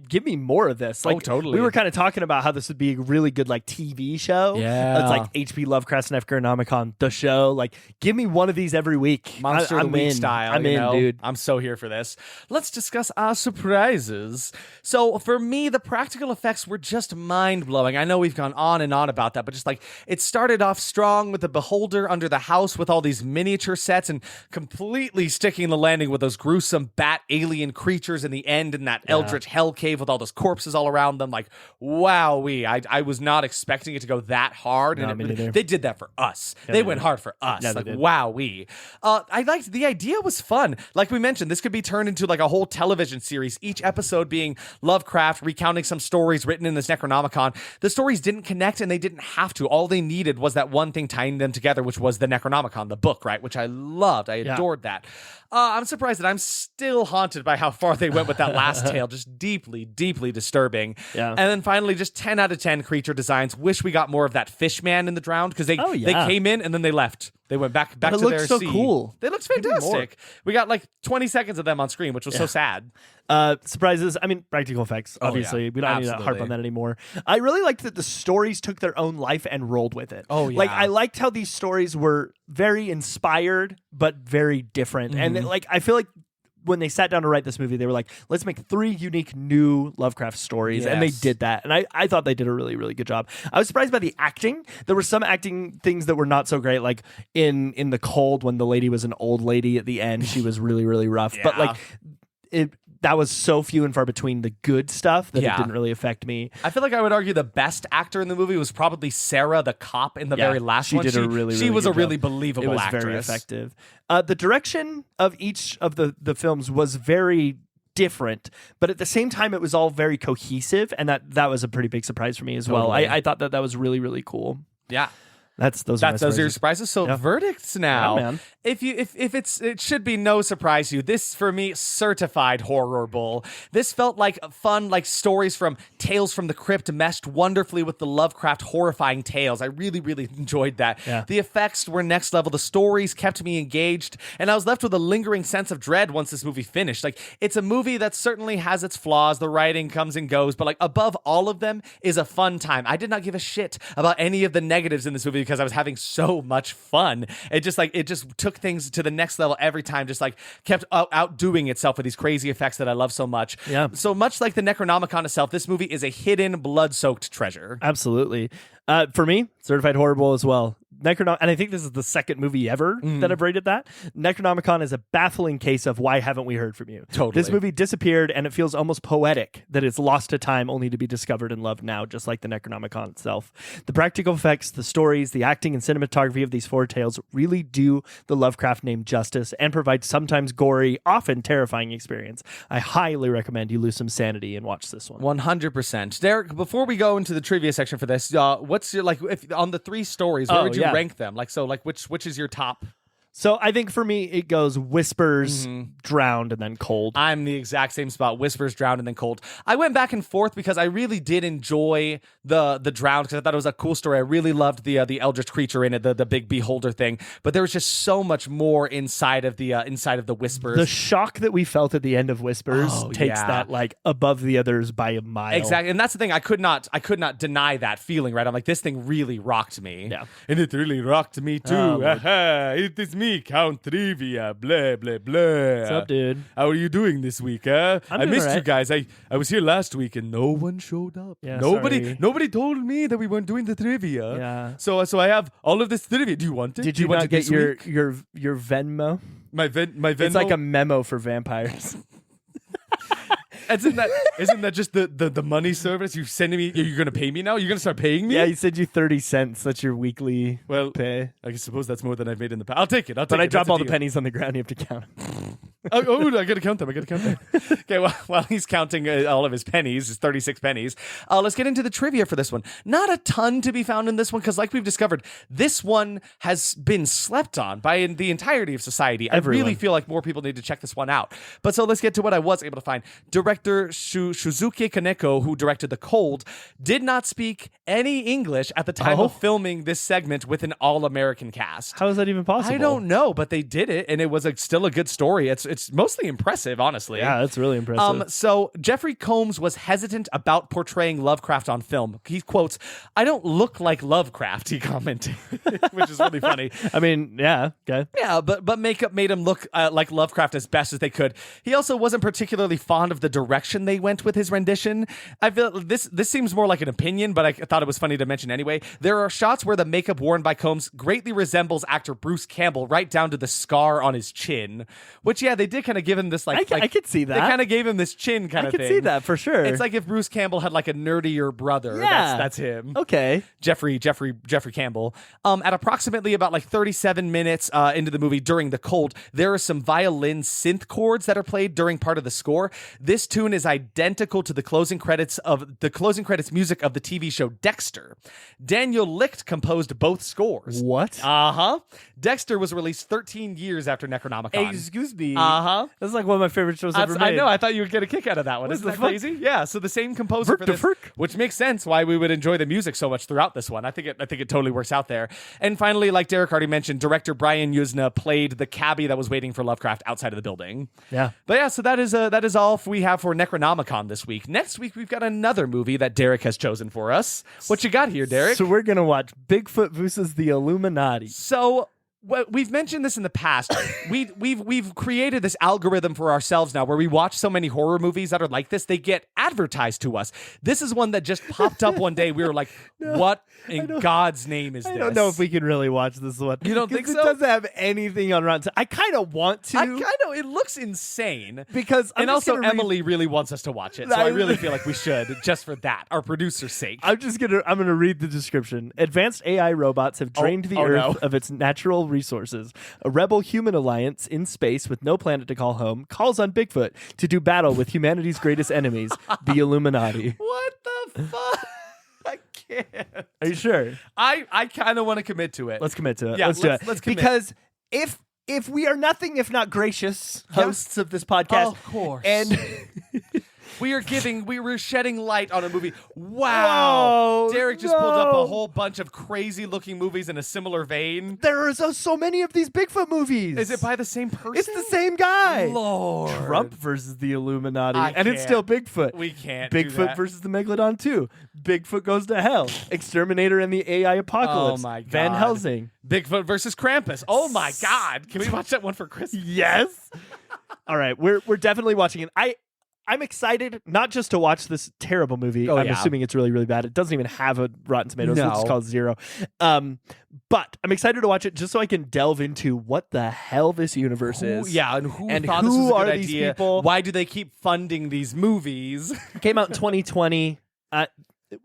give me more of this. Like, totally. We were kind of talking about how this would be a really good like TV show. Yeah. It's like H.P. Lovecraft's Necronomicon, the show. Like, give me one of these every week. Monster of the Week style. I'm in, dude. I'm so here for this. Let's discuss our surprises. So for me, the practical effects were just mind-blowing. I know we've gone on and on about that, but just like it started off strong with the beholder under the house with all these miniature sets and completely sticking the landing with those gruesome bat alien creatures in the end in that eldritch hell cave with all those corpses all around them. Like, wowee. I was not expecting it to go that hard. No, and they did that for us. They went hard for us. Yeah, they like, did. wowee. I liked the idea was fun. Like we mentioned, this could be turned into like a whole television series, each episode being Lovecraft recounting some stories written in this Necronomicon. The stories didn't connect and they didn't have to. All they needed was that one thing tying them together, which was the Necronomicon, the book, right? Which I loved. I adored that. I'm surprised that I'm still haunted by how far they went with that last tale. Just deeply, deeply disturbing. Yeah. And then finally, just 10 out of 10 creature designs. Wish we got more of that fish man in the Drowned, because they came in and then they left. They went back to it their looks so sea. cool. They looked Give me more. fantastic. We got like 20 seconds of them on screen, which was so sad. Surprises. I mean, practical effects. Obviously, we don't need to harp on that anymore. I really liked that the stories took their own life and rolled with it. Oh, yeah. Like I liked how these stories were very inspired but very different. And like I feel like when they sat down to write this movie, they were like, let's make 3 unique new Lovecraft stories. And they did that. And I thought they did a really, really good job. I was surprised by the acting. There were some acting things that were not so great. Like in The Cold, when the lady was an old lady at the end, she was really, really rough. But like that was so few and far between the good stuff that it didn't really affect me. I feel like I would argue the best actor in the movie was probably Sarah, the cop, in the very last one. She did a really, she was a good really job. believable It was actress. very effective. The direction of each of the films was very different, but at the same time, it was all very cohesive, and that was a pretty big surprise for me as well. I thought that was really, really cool. Yeah. Those are your surprises. So verdicts now. Yeah, man. If it should be no surprise to you. This for me certified horrible. This felt like fun, like stories from Tales from the Crypt meshed wonderfully with the Lovecraft horrifying tales. I really, really enjoyed that. Yeah. The effects were next level. The stories kept me engaged, and I was left with a lingering sense of dread once this movie finished. Like, it's a movie that certainly has its flaws. The writing comes and goes, but like above all of them is a fun time. I did not give a shit about any of the negatives in this movie, because I was having so much fun. It just took things to the next level every time, just like kept outdoing itself with these crazy effects that I love so much. Yeah. So much like the Necronomicon itself, this movie is a hidden, blood-soaked treasure. Absolutely. For me, certified horrible as well. And I think this is the second movie ever that I've rated that. Necronomicon is a baffling case of why haven't we heard from you? Totally. This movie disappeared, and it feels almost poetic that it's lost to time only to be discovered and loved now, just like the Necronomicon itself. The practical effects, the stories, the acting, and cinematography of these 4 tales really do the Lovecraft name justice and provide sometimes gory, often terrifying experience. I highly recommend you lose some sanity and watch this one. 100%. Derek, before we go into the trivia section for this, what's your, if on the 3 stories, where would you rank them? Which is your top? So I think for me, it goes Whispers, Drowned, and then Cold. I'm the exact same spot. Whispers, Drowned, and then Cold. I went back and forth because I really did enjoy the Drowned, because I thought it was a cool story. I really loved the eldritch creature in it, the big beholder thing. But there was just so much more inside of the Whispers. The shock that we felt at the end of Whispers takes that like above the others by a mile. Exactly, and that's the thing. I could not deny that feeling. Right, I'm like, this thing really rocked me. Yeah, and it really rocked me too. It is me, Count Trivia. Blah blah blah. What's up, dude? How are you doing this week? I missed right. you guys. I was here last week and no one showed up. Yeah, nobody told me that we weren't doing the trivia. Yeah. So I have all of this trivia. Do you want it? Did you not get your Venmo? My Venmo? It's like a memo for vampires. Isn't that just the money service you're sending me? You're gonna pay me now? You're gonna start paying me? Yeah, he sent you 30 cents. That's your weekly pay. I suppose that's more than I've made in the past. I'll take it. But I drop all the pennies on the ground. You have to count. I gotta count them. Okay, well, while he's counting all of his pennies, his 36 pennies, let's get into the trivia for this one. Not a ton to be found in this one, because like we've discovered, this one has been slept on by the entirety of society. Everyone. I really feel like more people need to check this one out. But so let's get to what I was able to find. Director Shuzuki Kaneko, who directed The Cold, did not speak any English at the time of filming this segment with an all-American cast. How is that even possible? I don't know, but they did it, and it was still a good story. It's mostly impressive, honestly. Yeah, that's really impressive. So Jeffrey Combs was hesitant about portraying Lovecraft on film. He quotes, "I don't look like Lovecraft," he commented, which is really funny. I mean, yeah, okay. Yeah, but makeup made him look like Lovecraft as best as they could. He also wasn't particularly fond of the direction they went with his rendition. I feel this seems more like an opinion, but I thought it was funny to mention anyway. There are shots where the makeup worn by Combs greatly resembles actor Bruce Campbell, right down to the scar on his chin. Which, yeah, they did kind of give him this I could see that. They kind of gave him this chin kind of thing. I could see that for sure. It's like if Bruce Campbell had like a nerdier brother. Yeah. That's him. Okay. Jeffrey Campbell. At approximately about like 37 minutes into the movie during the cold, there are some violin synth chords that are played during part of the score. This tune is identical to the closing credits music of the TV show Dexter. Daniel Licht composed both scores. What? Dexter was released 13 years after Necronomicon. Excuse me. That's like one of my favorite shows ever made. I know. I thought you would get a kick out of that one. Isn't that crazy? Yeah. So the same composer for this, which makes sense why we would enjoy the music so much throughout this one. I think it totally works out there. And finally, like Derek already mentioned, director Brian Yuzna played the cabbie that was waiting for Lovecraft outside of the building. Yeah. But yeah, so that is all we have for Necronomicon this week. Next week we've got another movie that Derek has chosen for us. What you got here, Derek? So we're gonna watch Bigfoot versus the Illuminati. So. Well, we've mentioned this in the past. We've created this algorithm for ourselves now where we watch so many horror movies that are like this, they get advertised to us. This is one that just popped up one day. We were like, what in God's name is this? I don't know if we can really watch this one. You don't think so? It doesn't have anything on Rotten. I kind of want to. It looks insane. Because and also Emily really wants us to watch it. So I really feel like we should, just for that, our producer's sake. I'm gonna read the description. Advanced AI robots have drained the Earth of its natural resources. A rebel human alliance in space with no planet to call home calls on Bigfoot to do battle with humanity's greatest enemies, the Illuminati. What the fuck? I can't. Are you sure? I kind of want to commit to it. Let's commit to it. Yeah, let's do it. Let's commit. Because if we are nothing if not gracious hosts of this podcast, of course, and we're shedding light on a movie. Wow. Derek just pulled up a whole bunch of crazy looking movies in a similar vein. There are so many of these Bigfoot movies. Is it by the same person? It's the same guy. Lord. Trump versus the Illuminati. And it's still Bigfoot. We can't Bigfoot versus the Megalodon 2. Bigfoot goes to hell. Exterminator and the AI apocalypse. Oh my God. Van Helsing. Bigfoot versus Krampus. Oh my God. Can we watch that one for Christmas? Yes. All right. We're definitely watching it. I'm excited not just to watch this terrible movie. I'm assuming it's really, really bad. It doesn't even have a Rotten Tomatoes. No. It's called 0. But I'm excited to watch it just so I can delve into what the hell this universe is. Yeah, and who thought this was a good idea? These people? Why do they keep funding these movies? Came out in 2020.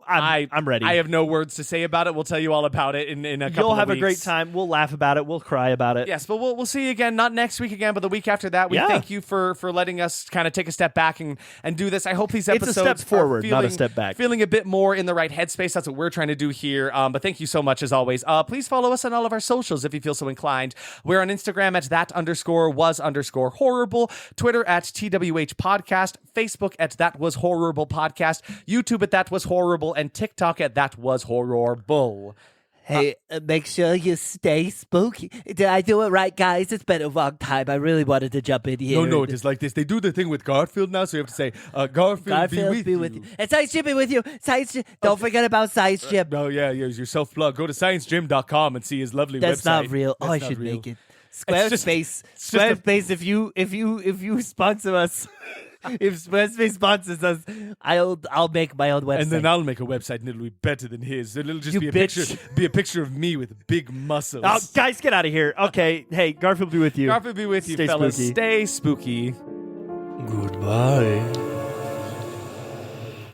I'm ready. I have no words to say about it. We'll tell you all about it in a couple of weeks. You'll have a great time. We'll laugh about it. We'll cry about it. Yes, but we'll see you again, not next week again, but the week after that. We thank you for letting us kind of take a step back and do this. I hope these episodes it's a step forward, not a step back. Feeling a bit more in the right headspace. That's what we're trying to do here. But thank you so much as always. Please follow us on all of our socials if you feel so inclined. We're on Instagram at _was_horrible, Twitter at TWH Podcast, Facebook at That Was Horrible Podcast, YouTube at That Was Horrible, and TikTok at That Was Horrible. Hey, make sure you stay spooky. Did I do it right, guys? It's been a long time. I really wanted to jump in here. No, it is like this. They do the thing with Garfield now, so you have to say, Garfield be with you. And Science Jim be with you. Science Jim. Don't forget about Science Jim. No, yeah, your self-plug. Go to sciencegym.com and see his lovely That's website. not real. I should make it. Squarespace. Squarespace, if you sponsor us. If Squarespace sponsors us, I'll make my own website. And then I'll make a website and it'll be better than his. It'll just be a picture of me with big muscles. Oh, guys, get out of here. Okay, hey, Garfield be with you. Garfield be with you, Stay fellas. spooky. Stay spooky. Goodbye.